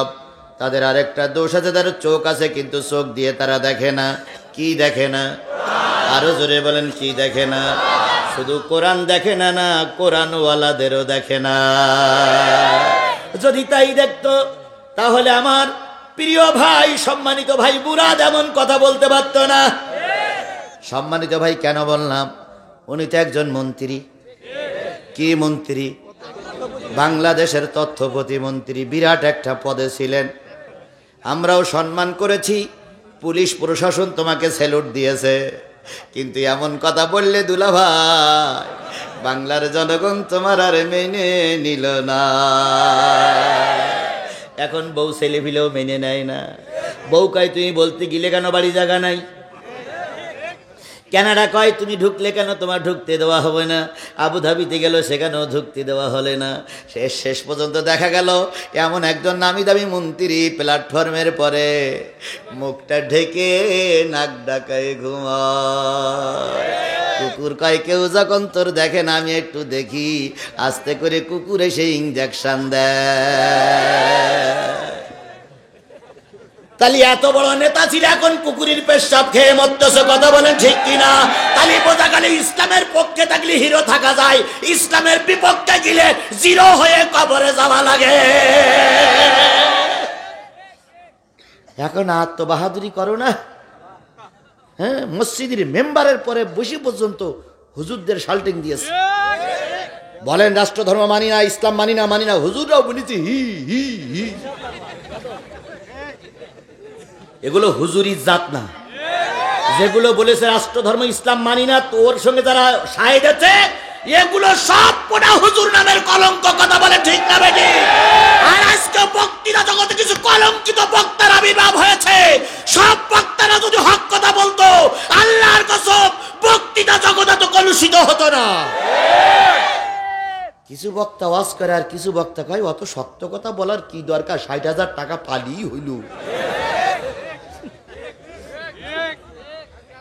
তাদের আরেকটা দোষ আছে, তাদের চোখ আছে কিন্তু চোখ দিয়ে তারা দেখে না। কি দেখে না? আরো জোরে বলেন, কি দেখে না? শুধু কোরআন দেখে না, না কোরআনওয়ালাদেরও দেখে না। যদি তাই দেখতো, তাহলে আমার প্রিয় ভাই, সম্মানিত ভাই মুরাদ এমন কথা বলতে পারতো না। সম্মানিত ভাই কেন বললাম? উনি তো একজন মন্ত্রী। কি মন্ত্রী? বাংলাদেশের তথ্য প্রতিমন্ত্রী, বিরাট একটা পদে ছিলেন। আমরাও সম্মান করেছি, পুলিশ প্রশাসন তোমাকে স্যালুট দিয়েছে। কিন্তু এমন কথা বললে দুলা ভাই, বাংলার জনগণ তোমার আর মেনে নিল না। এখন বউ ছেলে ফিলেও মেনে নেয় না। বউ কয়, তুমি বলতে গেলে কেন বাড়ি জায়গা নাই? কানাডা কয়, তুমি ঢুকলে কেন তোমার ঢুকতে দেওয়া হবে না? আবুধাবিতে গেল, সেখানেও ঢুকতে দেওয়া হলে না। শেষ পর্যন্ত দেখা গেল এমন একজন নামি দামি মন্ত্রী প্ল্যাটফর্মের পরে মুখটা ঢেকে নাক ডাকায় ঘুমায়। কুকুর কয়, কেউ যখন তোর দেখে না, আমি একটু দেখি। আস্তে করে কুকুর এসে ইঞ্জেকশন দেয়। তাহলে এত বড় নেতা ছিল, এখন কুকুরের পেশাব খেয়ে মরতেছে। কথা বলেন ঠিক কিনা? তাহলে বোঝা গেল ইসলামের পক্ষে থাকলে হিরো থাকা যায়, ইসলামের বিপক্ষে গেলে জিরো হয়ে কবরে যাওয়া লাগে। এখন আত্মবাহাদুরি করো না। হ্যাঁ, মসজিদের মেম্বারের পরে বসে পর্যন্ত হুজুরদের শাল্টিং দিয়েছে। বলেন রাষ্ট্র ধর্ম মানি না, ইসলাম মানি না, মানি না, হুজুররাও বলেছে হি হি হি। এগুলো হুজুরি জাত না। যেগুলো বলেছে রাষ্ট্র ধর্ম ইসলাম মানি না, তো ওর সঙ্গে যারা শাহেদ আছে, এগুলো সব পোড়া হুজুর নামের কলঙ্ক। কথা বলে ঠিক না বেটি? আর আজকে বক্তৃতা জগতে কিছু কলঙ্কিত বক্তার আবির্ভাব হয়েছে। সব বক্তারা যদি হক কথা বলতো, আল্লাহর কসম বক্তৃতা জগতে তো কলুষিত হতো না। কিছু বক্তা ওয়াজ করে আর কিছু বক্তা কয় অত সত্য কথা বলার কি দরকার, ৬০,০০০ টাকা পালি হইল।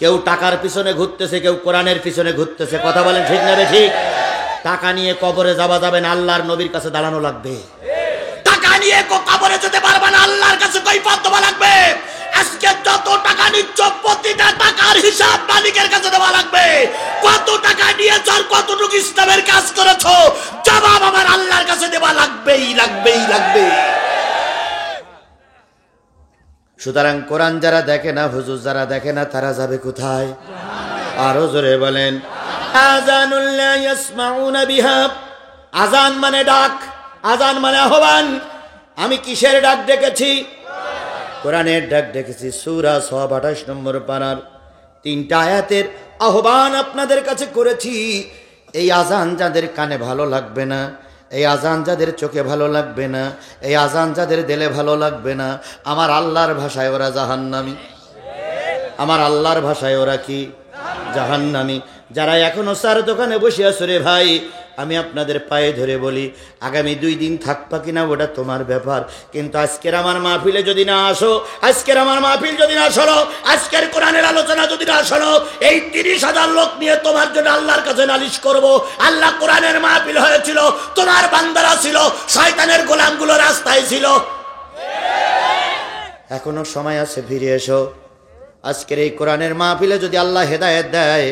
কেউ টাকার পিছনে ঘুরতেছে, কেউ কোরআনের পিছনে ঘুরতেছে। কথা বলেন ঠিক না ঠিক? টাকা নিয়ে কবরে যাওয়া যাবে না, আল্লাহর নবীর কাছে দাঁড়ানো লাগবে। টাকা নিয়ে কবরে যেতে পারবে না, আল্লাহর কাছে কৈফিয়ত দেওয়া লাগবে। আজকে যত টাকা নিচ্ছ প্রতিটা টাকার হিসাব মালিকের কাছে দেওয়া লাগবে। কত টাকা নিয়েছ আর কতটুকু ইসলামের কাজ করেছো, জবাব আমার আল্লাহর কাছে দেওয়া লাগবেই লাগবেই লাগবে। সুতরাং কোরআন যারা দেখে না, হুজুর যারা দেখে না, তারা যাবে কোথায়? আরো জোরে বলেন। আযানুল লা ইয়াসমাউনা বিহা। আযান মানে ডাক, আযান মানে আহ্বান। আমি কিসের ডাক ডেকেছি? কোরআনের ডাক ডেকেছি। সূরা সব ২৮ নম্বর পারার ৩টা আয়াতের আহ্বান আপনাদের কাছে করেছি। এই আযান যাদের কানে ভালো লাগবে না, এই আজান যাদের চোখে ভালো লাগবে না, এই আজান যাদের দিলে ভালো লাগবে না, আমার আল্লাহর ভাষায় ওরা জাহান্নামী। আমার আল্লাহর ভাষায় ওরা কি? জাহান্নামী। যারা এখনো চার দোকানে বসে আছো রে ভাই, আমি আপনাদের পায়ে ধরে বলি, আগামী ২ দিন থাকবা কিনা ওটা তোমার ব্যাপার। কিন্তু আজকের আমার মাহফিলে যদি না আসো, আজকের আমার মাহফিল যদি না শোনো, আজকের কোরআনের আলোচনা যদি না শোনো, এই ৩০,০০০ লোক নিয়ে তোমার জন্য আল্লাহর কাছে নালিশ করব। আল্লাহ কোরআনের মাহফিল হয়েছিল, তোমার বান্দারা ছিল, শয়তানের গোলামগুলো রাস্তায় ছিল। এখনো সময় আছে, ফিরে এসো। আজকের এই কোরআনের মাহফিলে যদি আল্লাহ হেদায়েত দেয়,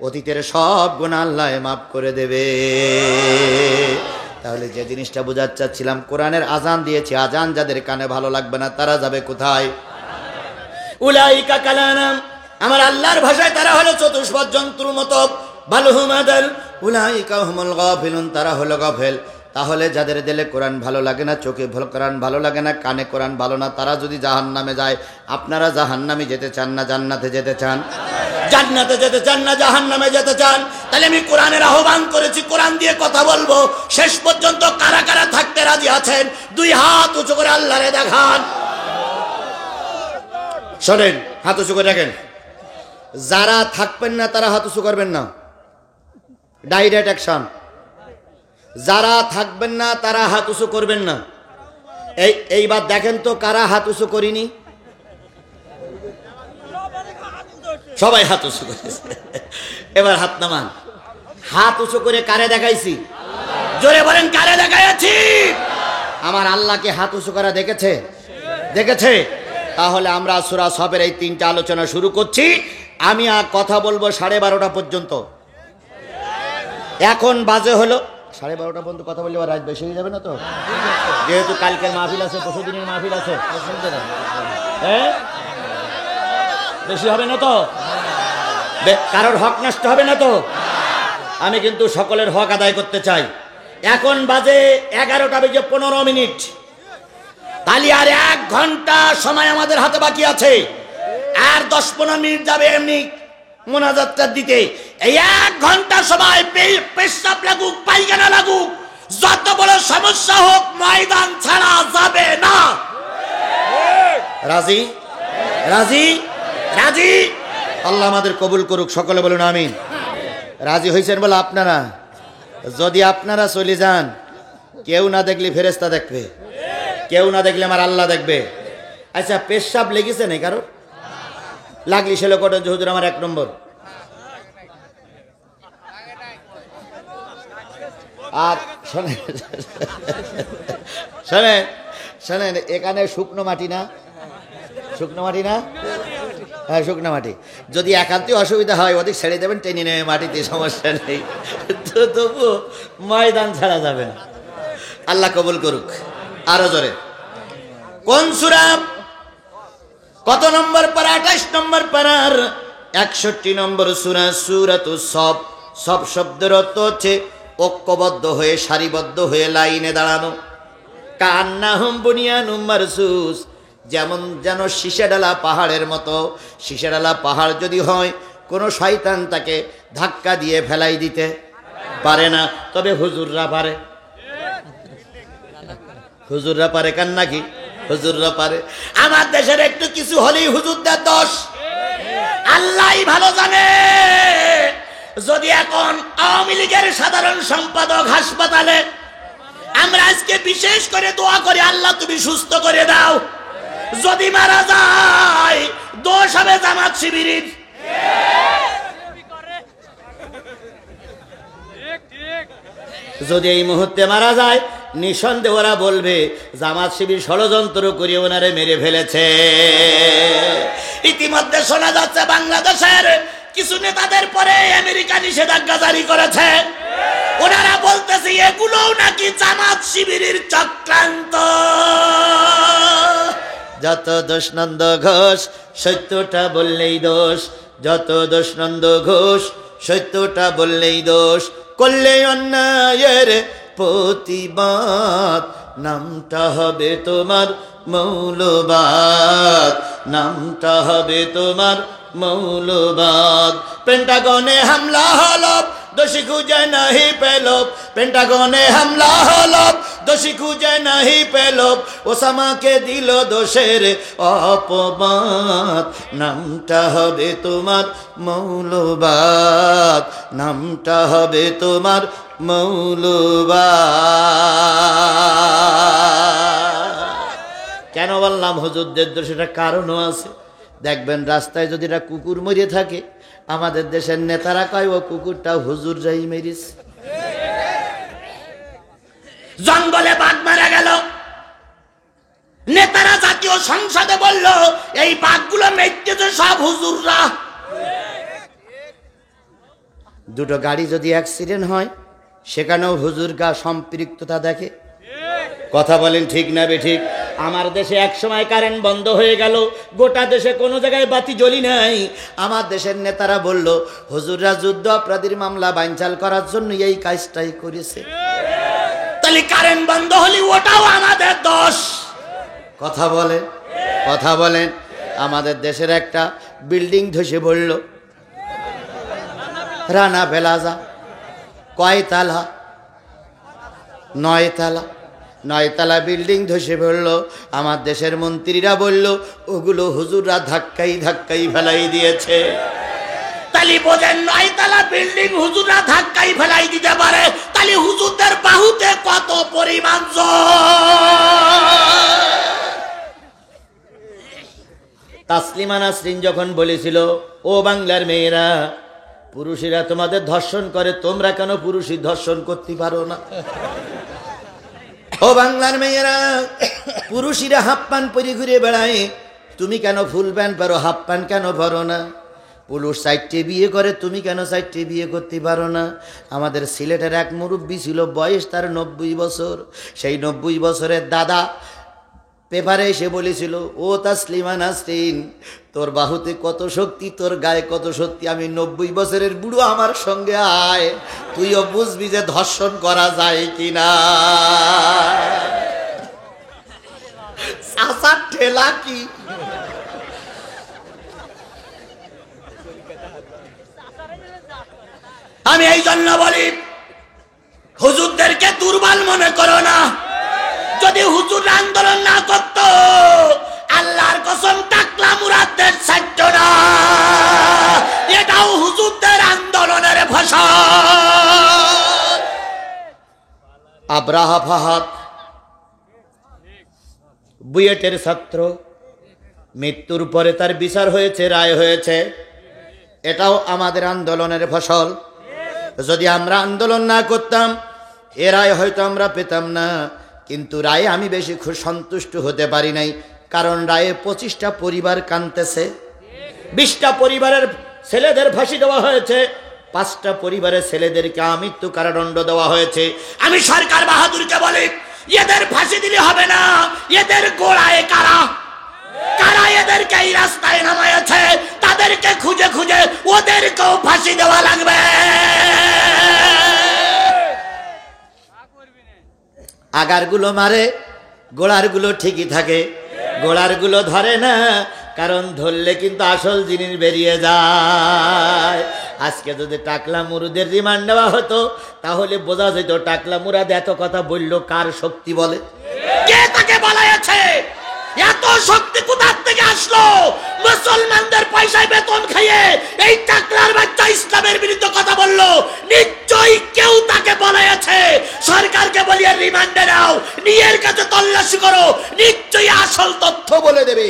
অতীতের সব গুনাহ আল্লাহ মাফ করে দেবে। তাহলে যে জিনিসটা বোঝাতে চাচ্ছিলাম, কোরআনের আজান দিয়েছে, আজান যাদের কানে ভালো লাগবে না তারা যাবে কোথায়? উলাইকা কালানাম। আমার আল্লাহর ভাষায় তারা হলো চতুষ্পদ জন্তুর মতো। বালহুম আদাল উলাইকা হুমুল গাফিলুন। তারা হলো গাফেল। তাহলে যাদের দিলে কোরআন ভালো লাগে না, চোখে কোরআন ভালো লাগে না, কানে কোরআন ভালো না, তারা যদি জাহান্নামে যায়, আপনারা জাহান্নামে যেতে চান না জান্নাতে যেতে চান? জান্নাতে যেতে চান না জাহান্নামে যেতে চান? তাহলে আমি কোরআনের আহ্বান করেছি, কোরআন দিয়ে কথা বলবো। শেষ পর্যন্ত কারা কারা থাকতে রাজি আছেন? 2 হাত উঁচু করে আল্লাহরে দেখান। শোনেন, হাত উঁচু করে রাখেন। যারা থাকবেন না তারা হাত উঁচু করবেন না, ডাইরেক্ট অ্যাকশন। যারা থাকবেন না তারা হাত উঁচু করবেন না। এইবার দেখেন তো কারা হাত উঁচু করিনি? সবাই হাত উঁচু করেছে। এবার হাত নামান। হাত উঁচু করে কারে দেখাইছি? জোরে বলেন, কারে দেখাইছি? আমার আল্লাহকে হাত উঁচু করা দেখেছে? দেখেছে? তাহলে আমরা সূরা সফের এই 3টা আলোচনা শুরু করছি। আমি আর কথা বলবো 12:30 পর্যন্ত। এখন বাজে হলো 12:30 পর্যন্ত কথা বললে রাত বেশি হয়ে যাবে না তো? যেহেতু কালকের মাহফিল আছে, পরশুদিনের মাহফিল আছে, হ্যাঁ বেশি হবে না তো? কারোর হক নষ্ট হবে না তো? আমি কিন্তু সকলের হক আদায় করতে চাই। এখন বাজে 11:15। তাহলে আর 1 ঘন্টা সময় আমাদের হাতে বাকি আছে। আর 10-15 মিনিট যাবে এমনি মোনাজাতটা দিতে। এই 1 ঘন্টা সময় পেশাব লাগুক, পায়খানা লাগুক, যত বড় সমস্যা হোক, ময়দান ছাড়া যাবে না। রাজি? রাজি? রাজি? আল্লাহ আমাদের কবুল করুক, সকলে বলুন আমিন। রাজি হয়েছেন বলে আপনারা? যদি আপনারা চলে যান, কেউ না দেখলে ফেরেশতা দেখবে, কেউ না দেখলে আমার আল্লাহ দেখবে। আচ্ছা, পেশাব লেগেছে না কারো? লাগলি সে লোকটা হুজুর আমার 1 নম্বর। আর শোনেন শোনেন শোনেন, এখানে শুকনো মাটি না? শুকনো মাটি না? হ্যাঁ, শুকনো মাটি। যদি একান্তই অসুবিধা হয়, ওদিক ছেড়ে দেবেন, টেনে নেবে মাটিতে, সমস্যা নেই। তো তবু ময়দান ছাড়া যাবে না। আল্লাহ কবুল করুক। আরো জোরে। কোন সূরা? কত নম্বর পারা? 28 নম্বর পারার 61 নম্বর সূরা, সূরাতুস সফ। সব শব্দের অর্থ হচ্ছে ঐক্যবদ্ধ হয়ে, সারিবদ্ধ হয়ে লাইনে দাঁড়ানো। কান্নাহুম বুনিয়ানুম মারসুস। যেমন যেন শীষেডালা পাহাড়ের মতো। শীষেডালা পাহাড় যদি হয়, কোনো শয়তান তাকে ধাক্কা দিয়ে ফেলাই দিতে পারে না, তবে হুজুররা পারে। হুজুররা পারে কান নাকি? হুজুররা পারে। আমার দেশের একটু কিছু হলেই হুজুরদের দোষ। আল্লাহই ভালো জানে, যদি এখন আওয়ামী লীগের সাধারণ সম্পাদক হাসপাতালে, আমরা আজকে বিশেষ করে দোয়া করি, আল্লাহ তুমি সুস্থ করে দাও। যদি মারা যায় দোষ হবে জামাত শিবিরের। যদি এই মুহূর্তে মারা যায়, নিঃসন্দেহে ওরা বলবে জামাত শিবির ষড়যন্ত্র করে ওনারে মেরে ফেলেছে। ইতিমধ্যে শোনা যাচ্ছে বাংলাদেশের কিছু নেতাদের পরে আমেরিকা নিষেধাজ্ঞা জারি করেছে। ওনারা বলতেছে এগুলোও নাকি জামাত শিবিরের চক্রান্ত। যত দোষ নন্দ ঘোষ, সত্যটা বললেই দোষ। যত দোষ নন্দ ঘোষ, সত্যটা বললেই দোষ। করলে অন্যায়ের প্রতিবাদ, নামটা হবে তোমার মৌলবাদ, নামটা হবে তোমার মৌলবাদ। পেন্টাগনে হামলা হলো, দোষী খুঁজে নাহি পেল। পেন্টাগনে হামলা হলো, দোষী খুঁজে নাহি পেল। ওসামাকে দিল দোষের অপবাদ, নামটা হবে তোমার মৌলবাদ, নামটা হবে তোমার মৌলবাদ। কেন বললাম হুজুরদের দোষ? এটা কারণও আছে। দেখবেন রাস্তায় যদি একটা কুকুর মরে থাকে, আমাদের দেশের নেতারা কয় ও কুকুরটা হুজুর যাই মেরিস। জঙ্গলে বাঘ মারা গেল, নেতারা জাতীয় সংসদে বলল এই বাঘগুলো মেরেছে সব হুজুররা। দুটো গাড়ি যদি অ্যাক্সিডেন্ট হয়, সেখানেও হুজুর গা সম্পৃক্ততা দেখে। কথা বলেন ঠিক না বেঠিক? আমার দেশে এক সময় কারেন্ট বন্ধ হয়ে গেল, গোটা দেশে কোনো জায়গায় বাতি জ্বলি নাই। আমার দেশের নেতারা বলল হুজুররা যুদ্ধ অপরাধীর মামলা বানচাল করার জন্য এই কাজটাই করেছে। তাহলে কারেন্ট বন্ধ হলে ওটাও আমাদের দোষ। কথা বলেন, কথা বলেন। আমাদের দেশের একটা বিল্ডিং ধসে পড়ল, রানা প্লাজা। কয়তালা? 9 তালা। 9 তালা বিল্ডিং ধসে পড়ল। আমার দেশের মন্ত্রীরা বলল ওগুলো হুজুররা ধাক্কাই ধাক্কাই ফেলাই দিয়েছে। তালি বোঝেন 9 তালা বিল্ডিং হুজুররা ধাক্কাই ফেলাই দিতে পারে, তালি হুজুরদের বাহুতে কত পরিমাণ তাসলিমা নাসরিন যখন বলেছিল ও বাংলার মেয়েরা, পুরুষেরা তোমাদের ধর্ষণ করে, তোমরা কেন পুরুষই ধর্ষণ করতে পারো না? ও বাংলার মেয়েরা, পুরুষেরা হাফ প্যান্ট পরে ঘুরে বেড়ায়, তুমি কেন ফুল প্যান্ট পরো, হাফ প্যান্ট কেন পরো না? পুরুষ 4টে বিয়ে করে, তুমি কেন 4টে বিয়ে করতে পারো না? আমাদের সিলেটের এক মুরব্বী ছিল, বয়স তার 90 বছর। সেই 90 বছরের দাদা পেপারে এসে বলেছিল ও তাসলিমা নাসরিন, তোর বাহুতে কত শক্তি, তোর গায়ে কত শক্তি, আমি 90 বছরের বুড়ো, আমার সঙ্গে আয়, তুইও বুঝবি যে ধর্ষণ করা যায় কিনা। চাচার ঠেলা কি! আমি এই জন্য বলি হুজুরদেরকে দুর্বল মনে করো না। যদি হুজুর আন্দোলন না করত, আল্লাহর কসম টাকলা মুরাদদের ছাড়ত না। এটাও হুজুরদের আন্দোলনের ফসল। আব্রাহা ফাহাদ বুয়েটের ছাত্র, মৃত্যুর পরে তার বিচার হয়েছে, রায় হয়েছে, এটাও আমাদের আন্দোলনের ফসল। যদি আমরা আন্দোলন না করতাম, এ রায় হয়তো আমরা পেতাম না। কিন্তু রায়ে আমি বেশি খুব সন্তুষ্ট হতে পারি নাই, কারণ রায়ে 25টা পরিবার কাঁদতেছে, 20টা পরিবারের ছেলেদের ফাঁসি দেওয়া হয়েছে, 5টা পরিবারের ছেলেদেরকে আমৃত্যু কারাদণ্ড দেওয়া হয়েছে। আমি সরকার বাহাদুরকে বলি এদের ফাঁসি দিলে হবে না, এদের গোড়ায় কারা কারা এদেরকে এই রাস্তায় নামাইছে, তাদেরকে খুঁজে খুঁজে ওদেরকেও ফাঁসি দেওয়া লাগবে। আগারগুলো মারে, গোড়ারগুলো ঠিকই থাকে। গোড়ারগুলো ধরে না, কারণ ধরলে কিন্তু আসল জিনিস বেরিয়ে যায়। আজকে যদি টাকলা মুরুদের রিমান্ড নেওয়া হতো তাহলে বোঝা যেত টাকলা মুরাদ এত কথা বলল কার শক্তি বলে, কে তাকে বলাইছে, এত শক্তি কোথা থেকে আসলো? মুসলমানদের পয়সায় বেতন খাইয়ে এই টাকলার বাচ্চা ইসলামের বিরুদ্ধে কথা বললো, নিশ্চয়ই কেউ তাকে বলাইছে। সরকারকে বলিয়ে রিমান্ডে নাও, নিজের কাছে তল্লাশি করো, নিশ্চয়ই আসল তথ্য বলে দেবে।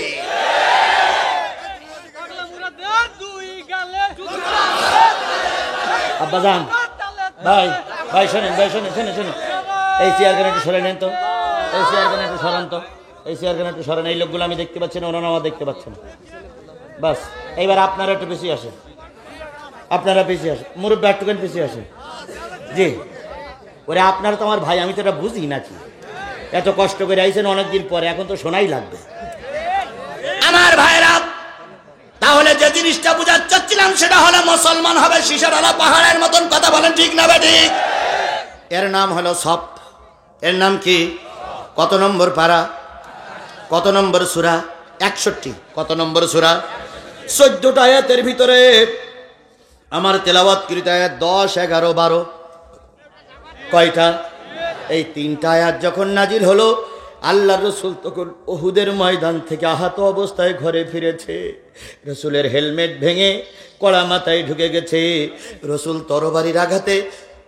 আব্বাজান ভাই ভাই শোনেন, ভাই শোনেন শোনেন শোনেন, এই চেয়ারখানে একটু সরে নেন তো, এই চেয়ারখানে একটু সরান তো, এই চেয়ারখানে একটু সরেন। এই লোকগুলো আমি দেখতে পাচ্ছি না, ওনারা আমার দেখতে পাচ্ছেন। বাস এইবার আপনারা একটু বেশি আসেন, আপনারা বেশি আসেন, মুরব্বী একটুখানি বেশি আসেন। জি ওরে আপনারা তো আমার ভাই, আমি তো এটা বুঝি নাকি, এত কষ্ট করে আইছেন অনেকদিন পরে, এখন তো শোনাই লাগবে আমার ভাইরা। তাহলে যে জিনিসটা বুঝাতে চাচ্ছিলাম সেটা হলো মুসলমান হবে শিশারালা পাহাড়ের মতন, কথা বলেন ঠিক না বেঠিক? এর নাম হলো সফ। এর নাম কি? কত নম্বর পারা, কত নম্বর সূরা? 61। কত নম্বর সূরা? 14টা আয়াতের ভিতরে আমার তেলাওয়াতকৃত আয়াত 10, 11, 12 কয়টা? এই 3টা আয়াত যখন নাজিল হলো, আল্লাহর রাসূল তখন উহুদের ময়দান থেকে আহত অবস্থায় ঘরে ফিরেছে। রাসূলের হেলমেট ভেঙে কড়া মাথায় ঢুকে গেছে। রাসূল তরবারির আঘাতে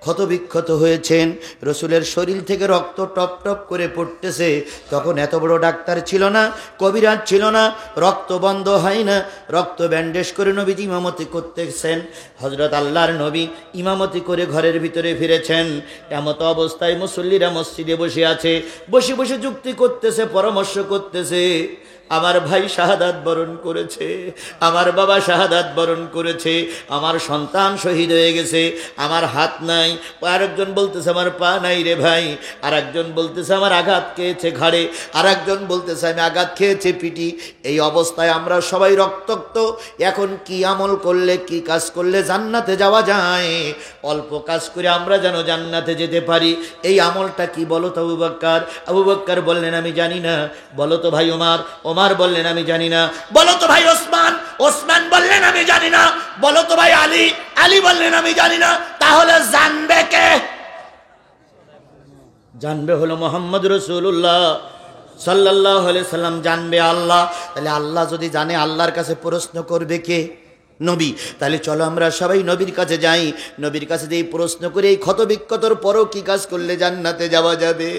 ক্ষতবিক্ষত হয়েছেন, রসুলের শরীর থেকে রক্ত টপ টপ করে পড়তেছে। তখন এত বড় ডাক্তার ছিল না, কবিরাজ ছিল না, রক্ত বন্ধ হয় না, রক্ত ব্যান্ডেজ করে নবীজি ইমামতি করতেছেন। হযরত আল্লাহর নবী ইমামতি করে ঘরের ভিতরে ফিরেছেন। এমত অবস্থায় মুসল্লিরা মসজিদে বসে আছে, বসে বসে যুক্তি করতেছে, পরামর্শ করতেছে। আমার ভাই শাহাদাত বরণ করেছে, আমার বাবা শাহাদাত বরণ করেছে, আমার সন্তান শহীদ হয়ে গেছে, আমার হাত নাই। আরেকজন বলতেছে আমার পা নাই রে ভাই, আরেকজন বলতেছে আমার আঘাত খেয়েছে ঘাড়ে, আরেকজন বলতেছে আমি আঘাত খেয়েছে পিটি। এই অবস্থায় আমরা সবাই রক্তাক্ত। এখন কি আমল করলে, কি কাজ করলে জান্নাতে যাওয়া যায়? অল্প কাজ করে আমরা যেন জান্নাতে যেতে পারি, এই আমলটা কি বলো তো আবু বকর? আবু বকর বললেন আমি জানি না। বলো তো ভাই ওমর? ওমর বললেন আমি জানি না। বলো তো ভাই ওসমান? ওসমান বললেন আমি জানি না। বলো তো ভাই আলী? আলী বললেন আমি জানি না। তাহলে জানবে কে? জানবে হলো মুহাম্মদ রাসূলুল্লাহ সাল্লাল্লাহু আলাইহি সাল্লাম, জানবে আল্লাহ। তাহলে আল্লাহ যদি জানে, আল্লাহর কাছে প্রশ্ন করবে কে? নবী। তাহলে চলো আমরা সবাই নবীর কাছে যাই, নবীর কাছে দিয়ে প্রশ্ন করে এই ক্ষতবিক্ষতর পরও কি কাজ করলে জান্নাতে যাওয়া যাবে।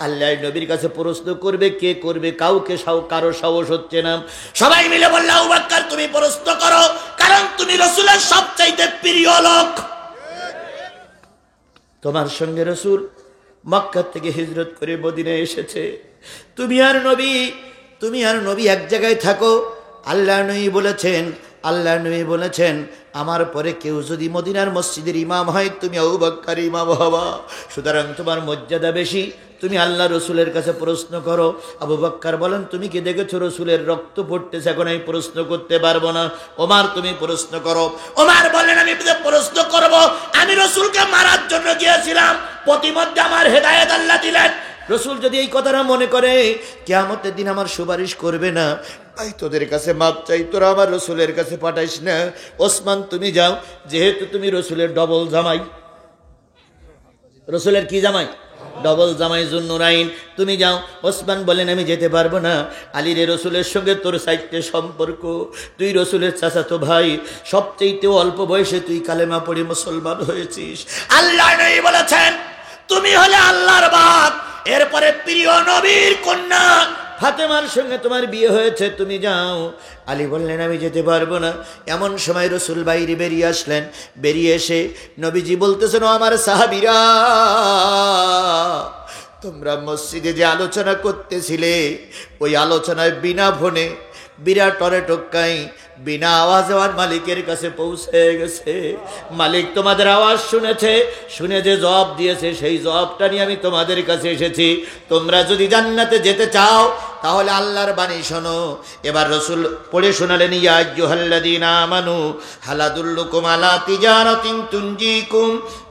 আল্লাহ নবীর কাছে প্রশ্ন করবে, কে করবে? কাউকে কারো সাহস হচ্ছে না। সবাই মিলে বলল আবু বকর তুমি প্রশ্ন করো, কারণ তুমি রাসূলের সবচাইতে প্রিয় লোক। তোমার সঙ্গে রাসূল মক্কা থেকে হিজরত করে মদিনায় এসেছে, তুমি আর নবী এক জায়গায় থাকো। আল্লাহ নবী বলেছেন আমার পরে কেউ যদি মদিনার মসজিদের ইমাম হয়, তুমি আবু বকর ইমাম হবা। সুতরাং তোমার মর্যাদা বেশি, তুমি আল্লাহ রসুলের কাছে প্রশ্ন করো। আবু বকর বলেন তুমি কি দেখেছো রসুলের রক্ত পড়তেছে? এখন আমি প্রশ্ন করতে পারবো না। ওমর তুমি প্রশ্ন করো। ওমর বলেন আমি প্রশ্ন করব, আমি রসুলকে মারার জন্য গিয়েছিলাম, প্রতিমধ্যে আমার হেদায়েত আল্লাহ দিলেন। রসুল যদি এই কথাটা মনে করে কিয়ামতের দিন আমার সুপারিশ করবে না, তাই তোদের কাছে মাপ চাই, তোরা আমার রসুলের কাছে পাঠাইস না। ওসমান তুমি যাও, যেহেতু তুমি রসুলের ডবল জামাই। রসুলের কি জামাই? ডবল জামাই জুন্নুরাইন, তুমি যাও। ওসমান বলেন আমি যেতে পারবো না। আলী রে, রসুলের সঙ্গে তোর সাইটে সম্পর্ক, তুই রসুলের চাচাতো ভাই, সবচেয়ে অল্প বয়সে তুই কালেমা পড়ে মুসলমান হয়েছিস। আল্লাহ নবী বলেছেন তুমি হলে আল্লাহর বাপ, এরপরে প্রিয় নবীর কন্যা ফাতেমার সঙ্গে তোমার বিয়ে হয়েছে, তুমি যাও। আলী বললেন আমি যেতে পারবো না। এমন সময় রসুল বাইরে বেরিয়ে আসলেন। বেরিয়ে এসে নবীজি বলতেছেন আমার সাহাবীরা, তোমরা মসজিদে যে আলোচনা করতেছিলে, ওই আলোচনায় বিনা ফোনে বিরাট টরে টক্কাই বিনা আওয়াজে আমার মালিকের কাছে পৌঁছে গেছে। মালিক তোমাদের আওয়াজ শুনেছে, শুনে যে জবাব দিয়েছে সেই জবাবটা নিয়ে আমি তোমাদের কাছে এসেছি। তোমরা যদি জান্নাতে যেতে চাও তাহলে আল্লাহর বাণী শোনো। এবার রাসূল পড়ে শোনালেন, ইয়া আইয়ুহাল্লাযীনা আমানু হাল আদুল্লুকুম আলা তিজারাতিন তুনজিকুম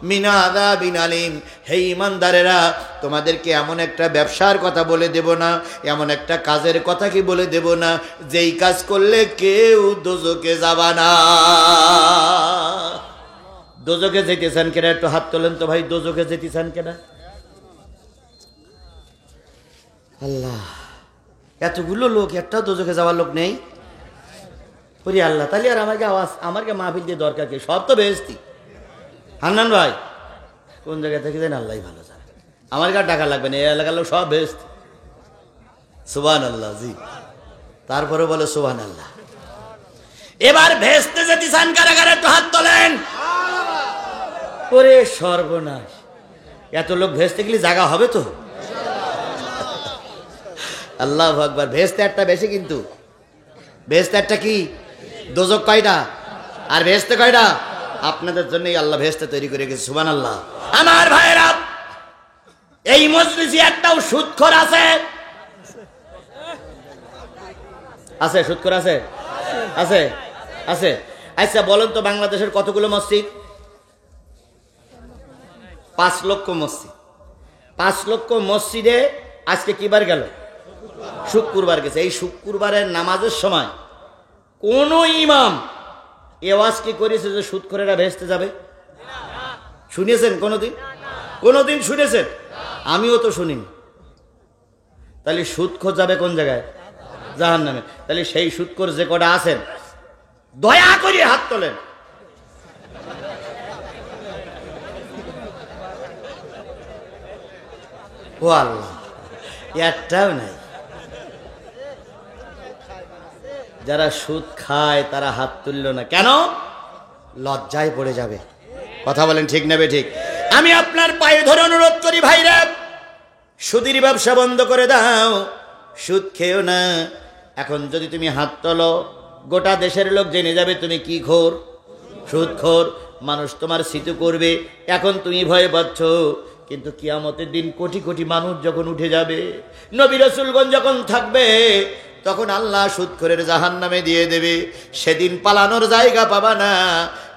মিন আযাবিন আলীম। হে ঈমানদারেরা, তোমাদেরকে এমন একটা ব্যবসার কথা বলে দেব না, এমন একটা কাজের কথা কি বলে দেব না যেই কাজ করলে কেউ দোজখে যাবা না। দোজখে যেতেছেন কেনা? একটু হাত তোলেন তো ভাই, দোজখে যেতেছেন কেনা? আল্লাহ, এতগুলো লোক, একটা দোজখে যাওয়ার লোক নেই? ওরে আল্লাহ, তাহলে আর আমাকে মাহফিল দিয়ে দরকার কি? সব তো বেহেশতি। হান্নান ভাই কোন জায়গা থেকে দেন আল্লাহ ভালো জানে, আমার কার টাকা লাগবে না, এই এলাকার লোক সব বেহেশতি। সুবহানাল্লাহ। জি, তারপরে বলে সুবহানাল্লাহ। এবার ভেস্তে যেতেছেন কারাগারে, একটু হাত তোলেন। ওরে সর্বনাশ, এত লোক ভেস্তে গেলে জায়গা হবে তো? আল্লাহু আকবার। ভেস্তে একটা বেশি, কিন্তু ভেস্তে একটা কি? দোজখ কয়টা আর ভেস্তে কয়টা? আপনাদের জন্যই আল্লাহ ভেস্তে তৈরি করে গেছে। সুবহানাল্লাহ। আমার ভাইরা, এই মজলিসে একটাও সুদখোর আছে? আছে সুদখোর? আছে আছে আছে। আচ্ছা বলেন তো, বাংলাদেশের কতগুলো মসজিদ? 5 লক্ষ মসজিদ। 5 লক্ষ মসজিদে আজকে কি বার গেল? শুক্রবার গেছে। এই শুক্রবারের নামাজের সময় কোন ইমাম এ ওয়াজ কি করেছে যে সুদখোরেরা ভেস্তে যাবে? শুনেছেন কোনদিন? কোনদিন শুনেছেন? আমিও তো শুনিনি। তাহলে সুদখোর যাবে কোন জায়গায়? জাহান্নামে। তাহলে সেই সুদখোর যে কটা আছেন, দয়া করে হাত তোলেন। ও আল্লাহ, একটাও নাই। যারা সুদ খায় তারা হাত তুলল না কেন? লজ্জায় পড়ে যাবে। কথা বলেন ঠিক নেবে ঠিক? আমি আপনার পায়ে ধরে অনুরোধ করি, ভাইরা, সুদের ব্যবসা বন্ধ করে দাও, সুদ খেও না। এখন যদি তুমি হাত তোলো, গোটা দেশের লোক জেনে যাবে তুমি কি খোর, সুদখোর। মানুষ তোমার স্মৃতি করবে। এখন তুমি ভয়ে পাচ্ছ, কিন্তু কিয়ামতের দিন কোটি কোটি মানুষ যখন উঠে যাবে, নবী রাসূলগণ যখন থাকবে, তখন আল্লাহ সুদখোরের জাহান্নামে দিয়ে দেবে। সেদিন পালানোর জায়গা পাবা না।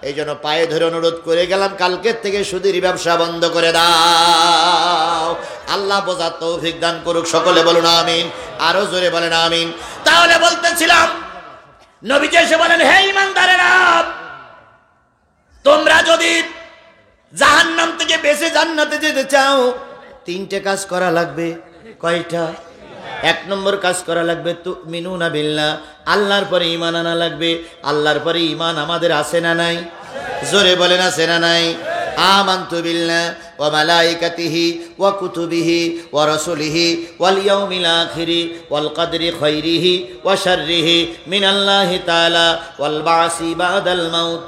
এই জন্য পায়ে ধরে অনুরোধ করে গেলাম, কালকের থেকে সুদের ব্যবসা বন্ধ করে দাও। আল্লাহ বোঝার তৌফিক দান করুক। সকলে বলুন আমিন। আরো জোরে বলেন আমিন। তাহলে বলতেছিলাম, নবীজি এসে বলেন, হে ঈমানদারেরা, তোমরা যদি জাহান্নাম থেকে বেঁচে জান্নাতে যেতে চাও, 3টে কাজ করা লাগবে। কয়টা? 1 নম্বর কাজ করা লাগবে তুমিনুনা বিল্লাহ, আল্লাহর পরে ঈমান আনা লাগবে। আল্লাহর পরে ঈমান আমাদের আছে না নাই? জোরে বলেন আছে না নাই? আমানতু বিল্লাহ ওয়া মালাইকাতিহি ওয়া কুতুবিহি ওয়া রাসূলিহি ওয়াল ইয়াউমিল আখিরি ওয়াল কদরি খাইরিহি ওয়া শাররিহি মিনাল্লাহি তাআলা ওয়াল বাসি বাদাল মাউত।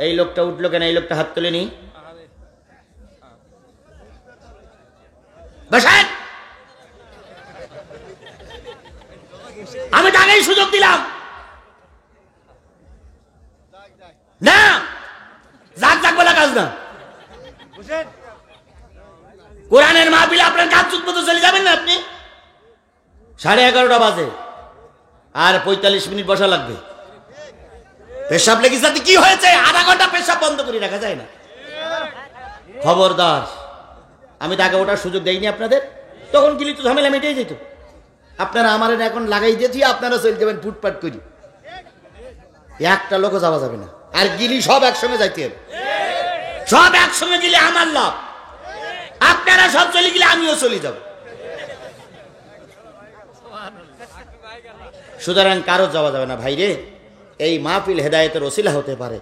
এই লোকটা উঠলো কেন? এই লোকটা হাত তোলেনি। বসেন, আমি আগেই সুযোগ দিলাম না। যাক যাক বলা কাজ না। কোরআনের মাহফিলে আপনার কাজ চুপ মতো চলে যাবেন না। আপনি 11:30 বাজে আর 45 মিনিট বসা লাগবে। পেশাব লেগে যাতে কি হয়েছে? আধা ঘন্টা পেশাব বন্ধ করে রাখা যায় না? খবরদার, আমি তাকে ওটার সুযোগ দেইনি আপনাদের। তখন গেলে তো ঝামেলা মিটেই যেত। আপনারা আমার এখন লাগাই দিয়েছি, আপনারা চলে যাবেন ফুটপাট করি। একটা লোকও যাওয়া যাবে না। আর গিলি সব একসঙ্গে যাইতে হবে। সব একসঙ্গে গেলে আমার লাভ। আপনারা সব চলে গেলে আমিও চলে যাব। সুতরাং কারো যাওয়া যাবে না। ভাইরে, এই মাহফিল হেদায়েতের ওসিলা হতে পারে।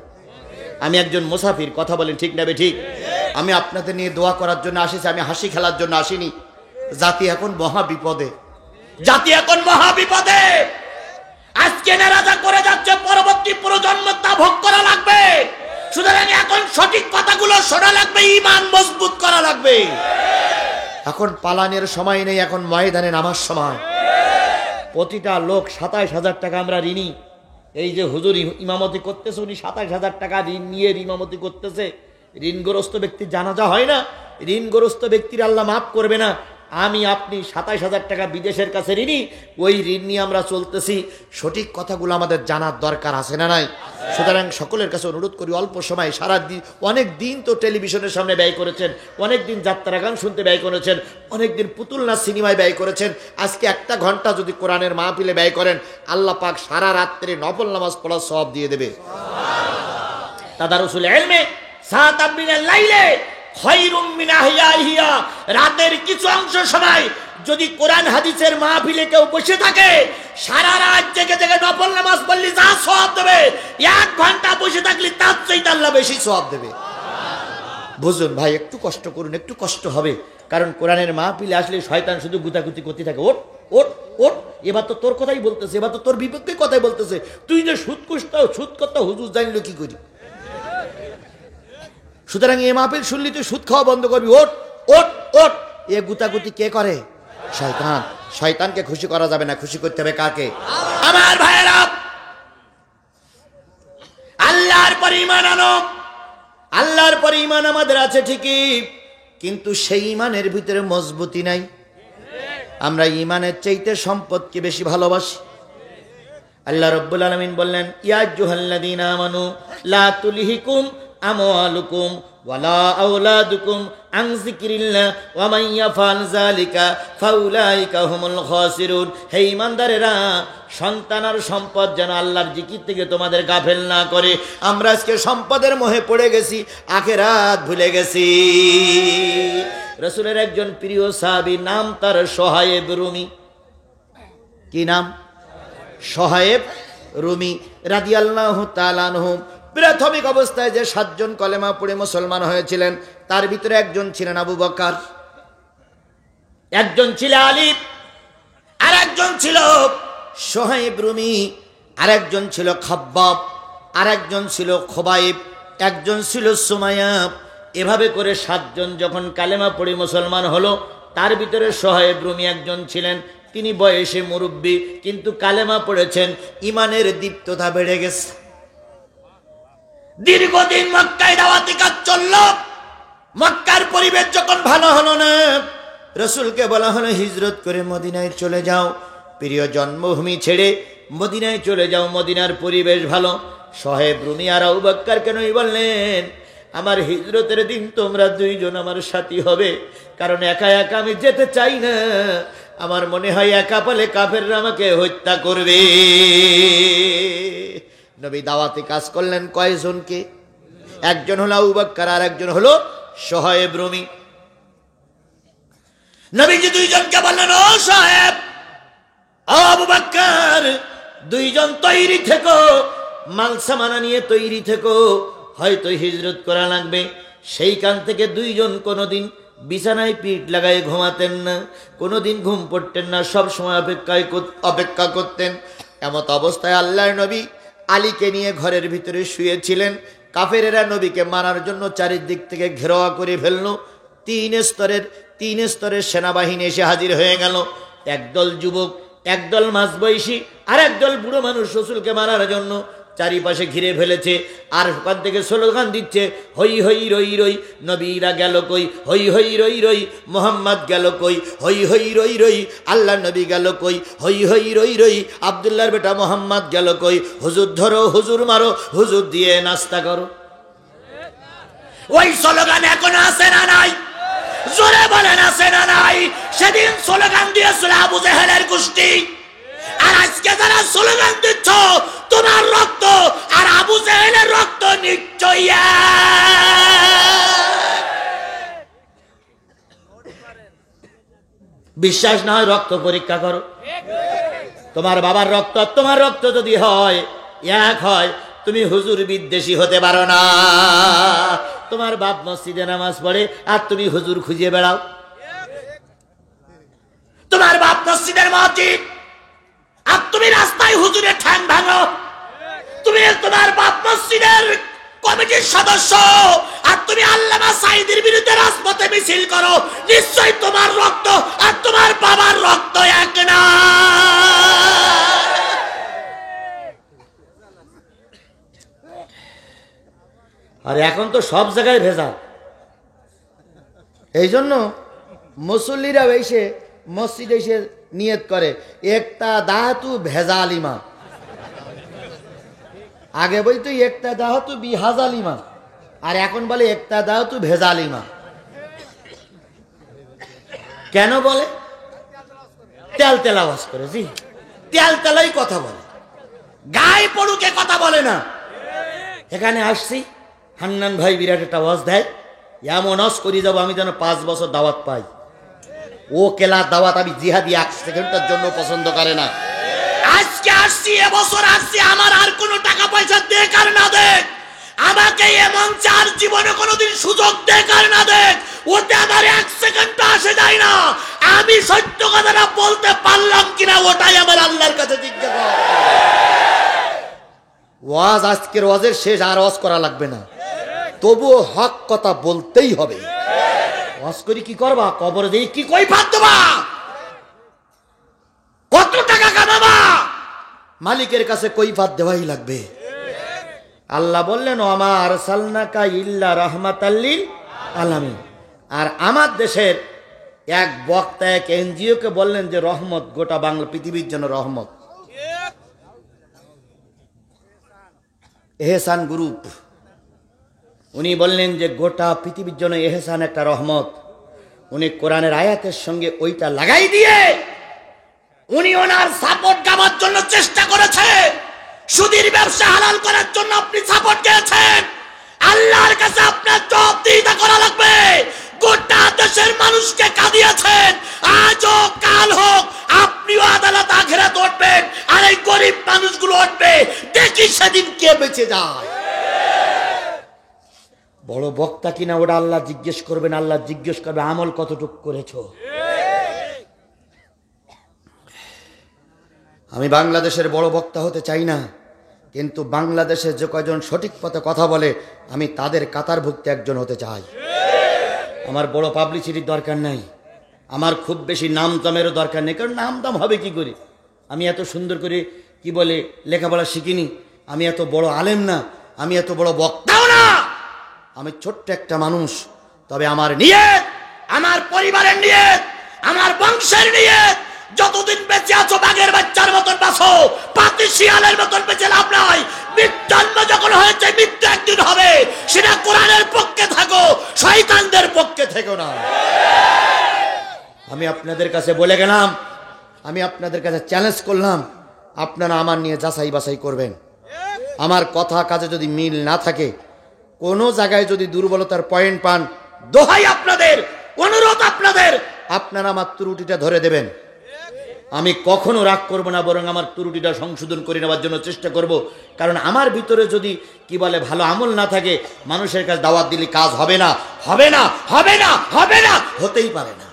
আমি একজন মুসাফির। কথা বলেন ঠিক নেবে ঠিক? আমি আপনাদের নিয়ে দোয়া করার জন্য আসিনি, আমি হাসি খেলার জন্য আসিনি। জাতি এখন মহা বিপদে। জাতি এখন মহা বিপদে। আজকে নারাজা করে যাচ্ছে, পরবর্তী প্রজন্ম তা ভোগ করা লাগবে। সুতরাং এখন সঠিক কথাগুলো শোনা লাগবে, ঈমান মজবুত করা লাগবে। এখন পালানের সময় নেই, এখন ময়দানে নামার সময়। প্রতিটা লোক 27,000 টাকা আমরা ঋণী। এই যে হুজুর ইমামতি করতেছে, উনি ২৭,০০০ টাকা ঋণ নিয়ে ইমামতি করতেছে। ঋণগ্রস্ত ব্যক্তির জানাজা হয় না, ঋণগ্রস্ত ব্যক্তির আল্লাহ মাফ করবে না। আমি আপনি ২৭,০০০ টাকা বিদেশের কাছে ঋণী, ওই ঋণ নিয়ে আমরা চলতেছি। সঠিক কথাগুলো আমাদের জানার দরকার আছে না নাই? সুতরাং সকলের কাছে অনুরোধ করি, অল্প সময়, সারা দিন, অনেক দিন তো টেলিভিশনের সামনে ব্যয় করেছেন, অনেক দিন যাত্রা গান শুনতে ব্যয় করেছেন, অনেক দিন পুতুল নাচ সিনেমায় ব্যয় করেছেন। আজকে 1 ঘন্টা যদি কোরআনের মাহফিলে ব্যয় করেন, আল্লাহ পাক সারা রাত্রে নফল নামাজ পড়ার সওয়াব দিয়ে দেবে। তাদারুসুল ইলমে সাআতাম মিনাল লাইলে খায়রুম মিন আহিয়াহিয়া, রাতের কিছু অংশ সময় যদি কোরআন হাদিসের মাহফিলে কেউ বসে থাকে, সারা রাত জেগে জেগে নফল নামাজ পড়লে যা সওয়াব দেবে, 1 ঘন্টা বসে থাকলে তার চাইতে আল্লাহ বেশি সওয়াব দেবে। বুঝুন ভাই, একটু কষ্ট করুন, একটু কষ্ট হবে, কারণ কোরআনের মাহফিলে আসলে শয়তান শুধু গুতাগুতি করতে থাকে। ওঠ ওঠ ওঠ, এবার তো তোর কথাই বলতেছে, এবার তো তোর বিপক্ষে কথাই বলতেছে, তুই যে সুদ করতে হুজুর জানলো কি করি। সুতরাং এ মাহফিল শুনলি তুই সুদ খাওয়া বন্ধ করবি। ওঠ ওঠ ওঠ, এ গুতাগুতি কে করে? শয়তান। শয়তানকে খুশি করা যাবে না, খুশি করতে হবে কাকে? আমার ভাইয়েরা, আল্লাহর পরে ঈমান আনো। আল্লাহর পরে ঈমান আমাদের আছে ঠিকই, কিন্তু সেই ঈমানের ভিতরে মজবুতি নাই। আমরা ঈমানের চাইতে সম্পদকে বেশি ভালোবাসি। আল্লাহ রাব্বুল আলামিন বললেন, ইয়া আইয়ুহাল্লাযীনা আমানু লা তুলহিকুম আমওয়ালুকুম ওয়ালা আওলাদুকুম আন যিকরিল্লাহ ওয়া মান ইয়াফআল যালিকা ফাউলাইকা হুমুল খাসিরুন। হে ঈমানদারেরা, সন্তান আর সম্পদ যেন আল্লাহর জিকির থেকে তোমাদের গাফেল না করে। আমরা আজকে সম্পদের মোহে পড়ে গেছি, আখিরাত ভুলে গেছি। রাসূলের একজন প্রিয় সাহাবী, নাম তার সোহায়েব রুমি। কি নাম? সোহায়েব রুমি রাদিয়াল্লাহু তাআলা আনহু। প্রাথমিক অবস্থায় যে 7 জন কলেমা পড়ে মুসলমান হয়েছিলেন, তার ভিতরে একজন ছিলেন আবু বকর, একজন ছিল আলী, আর একজন ছিল সোহায়েব রুমি, আর একজন ছিল খাব্বাব, আর একজন ছিল খোবাইব, একজন ছিল সুমাইয়া। এভাবে করে 7 জন যখন কালেমা পড়ে মুসলমান হলো, তার ভিতরে সোহায়েব রুমি একজন ছিলেন। তিনি বয়সে মুরব্বী, কিন্তু কালেমা পড়েছেন, ইমানের দীপ্ততা বেড়ে গেছে। দীর্ঘদিন মক্কায় দাওয়াতি কাজ চলল। মক্কার পরিবেশ যখন ভালো হলো না, রাসূলকে বলা হলো হিজরত করে মদিনায় চলে যাও, প্রিয় জন্মভূমি ছেড়ে মদিনায় চলে যাও, মদিনার পরিবেশ ভালো। সোহায়েব রুমি আর আবু বকর কেনই বললেন, আমার হিজরতের দিন তোমরা 2 জন আমার সাথী হবে, কারণ একা একা আমি যেতে চাই না। আমার মনে হয় একা পেলে কাফেররা আমাকে হত্যা করবে। নবী দাওয়াতি কাজ করলেন কয়জনকে? একজন হলো আবু বকর, আর একজন হলো সোহায়েব রুমি। নবীজি 2 জনকে বললেন, ও সোহায়েব, আবু বকর, 2 জন তৈরি থেকো, মাল সামানা নিয়ে তৈরি থেকো, হয়তো হিজরত করা লাগবে। সেইখান থেকে 2 জন কোনোদিন বিছানায় পিঠ লাগায় ঘুমাতেন না, কোনোদিন ঘুম পড়তেন না, সব সময় অপেক্ষা করতেন। এমত অবস্থায় আল্লাহর নবী আলীকে নিয়ে ঘরের ভিতরে শুয়েছিলেন। কাফেরেরা নবীকে মারার জন্য চারিদিক থেকে ঘেরাও করে ফেলল। 3 স্তরের সেনাবাহিনী এসে হাজির হয়ে গেল। একদল যুবক, একদল মাঝবয়সী, আর একদল বুড়ো মানুষ রাসূলকে মারার জন্য চারিপাশে ঘিরে ফেলেছে। আর ওখান থেকে স্লোগান দিচ্ছে, হই হই রই রই, নবীরা গেল কই, হই হই রই রই, মোহাম্মদ গেল কই, হই হই রই রই, আল্লাহ নবী গেল কই, হই হই রই রই, আব্দুল্লাহর বেটা মোহাম্মদ গেল কই, হুজুর ধরো, হুজুর মারো, হুজুর দিয়ে নাস্তা করো। ওই স্লোগান এখন আছে না নাই? জোরে বলেন আছে না নাই? সেদিন স্লোগান দিয়েছিল আবু জেহেলের গোষ্ঠী, আর আজকে যারা স্লোগান দিচ্ছ, তোমার রক্ত আর আবু জেহেলের রক্ত নিশ্চয়। বিশ্বাস না হয় রক্ত পরীক্ষা করো। তোমার বাবার রক্ত তোমার রক্ত যদি হয়, এক হয়, তুমি হুজুর বিদ্বেষী হতে পারো না। তোমার বাপ মসজিদে নামাজ পড়ে আর তুমি হুজুর খুঁজে বেড়াও। তোমার বাপ মসজিদের মুয়াজ্জিন আর তুমি রাস্তায় হুজুরের ঠ্যাং ভাঙো। তুমি তোমার বাপ মসজিদের কমিটির সদস্য আর তুমি আল্লামা সাঈদীর বিরুদ্ধে রাজপথে মিছিল করো। নিশ্চয়ই তোমার রক্ত আর তোমার বাবার রক্ত এক না। আর এখন তো সব জায়গায় ভেজাল। এই জন্য মুসল্লিরাও এসে মসজিদে এসে নিয়ত করে একটা দাহাতু ভেজালিমা। আগে বলতো একটা দাহাতু বিহাজালিমা, আর এখন বলে একটা দাহাতু ভেজালিমা। কেন বলে? তেল তেল আওয়াজ করে। জি, তেল তেলাই কথা বলে, গায়ে পড়ুকে কথা বলে না। এখানে আসছি, হান্নান ভাই বিরাট একটা ওয়াজ দেয়, এমন ওয়াজ করি যাবো আমি যেন 5 বছর দাওয়াত পাই। ও কেলা দাওয়াত আমি জিহাদি 1 সেকেন্ডের জন্য পছন্দ করে না। আজকে আসছি, এবছর আসছি, আমার আর কোনো টাকা পয়সা দেখ আর না দেখ, আমাকে এমন চার জীবনে কোনোদিন সুযোগ দেখ আর না দেখ, ওতে আমার 1 সেকেন্ড আসে যায় না। আমি সত্য কথাটা বলতে পারলাম কিনা ওটাই আমার আল্লাহর কাছে জিজ্ঞাসা। ওয়াজ আজকের ওয়াজের শেষ, আর ওয়াজ করা লাগবে না, তবুও হক কথা বলতেই হবে। ওয়াজ করি কি করবা? কবরে দিয়ে কি কৈফিয়ত দেবা? কত টাকা কামাবা? মালিকের কাছে কৈফিয়ত দেওয়াই লাগবে। আল্লাহ বললেন ওমা আরসালনাকা ইল্লা রাহমাতাল লিল আলামিন। আর আমার দেশের এক বক্তা এক এনজিওকে বললেন যে রহমত, গোটা বাংলা পৃথিবীর জন্য রহমত। এহসান গ্রুপ, উনি বললেন যে গোটা পৃথিবীর জন্য এহসান একটা রহমত। উনি কোরআনের আয়াতের সঙ্গে ওইটা লাগাই দিয়ে উনি ওনার সাপোর্ট গামার জন্য চেষ্টা করেছেন। সুদীর ব্যবসা হালাল করার জন্য আপনি সাপোর্ট দিয়েছেন। আল্লাহর কাছে আপনার জবাবদিহিতা করা লাগবে। গোটা দেশের মানুষকে কাঁদিয়েছেন, আজও কাল হোক আপনিও আদালত আখেরাত উঠবেন, আর এই গরিব মানুষগুলো উঠবে। দেখি সেদিন কে বেঁচে যায়। বড় বক্তা কিনা ওটা আল্লাহ জিজ্ঞেস করবেন, আল্লাহ জিজ্ঞেস করবে আমল কতটুকু করেছো। আমি বাংলাদেশের বড় বক্তা হতে চাই না, কিন্তু বাংলাদেশে যে কয়জন সঠিক পথে কথা বলে আমি তাদের কাতারভুক্ত একজন হতে চাই। আমার বড় পাবলিসিটির দরকার নাই, আমার খুব বেশি নাম দামেরও দরকার নেই, কারণ নাম দাম হবে কি করে? আমি এত সুন্দর করে কি বলে লেখাপড়া শিখিনি, আমি এত বড় আলেম না, আমি এত বড় বক্তাও না, আমি ছোট্ট একটা মানুষ। তবে আমার নিয়ত, আমার পরিবারের নিয়ত, আমার বংশের নিয়ত, যতদিন বেঁচে আছো বাঘের বাচ্চার মতন বাঁচো, পাতি শিয়ালের মতন বেঁচে লাভ নাই। মৃত্যু যখন হয়েছে মৃত্যু একদিন হবে, সেটা কোরআনের পক্ষে থাকো, শয়তানদের পক্ষে থেকো না। আমি আপনাদের কাছে বলে গেলাম, আমি আপনাদের কাছে চ্যালেঞ্জ করলাম, আপনারা আমার নিয়ে যাচাই বাছাই করবেন। আমার কথা কাজে যদি মিল না থাকে, কোনো জায়গায় যদি দুর্বলতার পয়েন্ট পান, দোহাই আপনাদের, অনুরোধ আপনাদের, আপনারা আমার ত্রুটিটা ধরে দেবেন। আমি কখনো রাগ করব না, বরং আমার ত্রুটিটা সংশোধন করে নেওয়ার জন্য চেষ্টা করব। কারণ আমার ভিতরে যদি কি বলে ভালো আমল না থাকে, মানুষের কাছে দাওয়াত দিলে কাজ হবে না, হবে না, হবে না, হবে না, হতেই পারে না।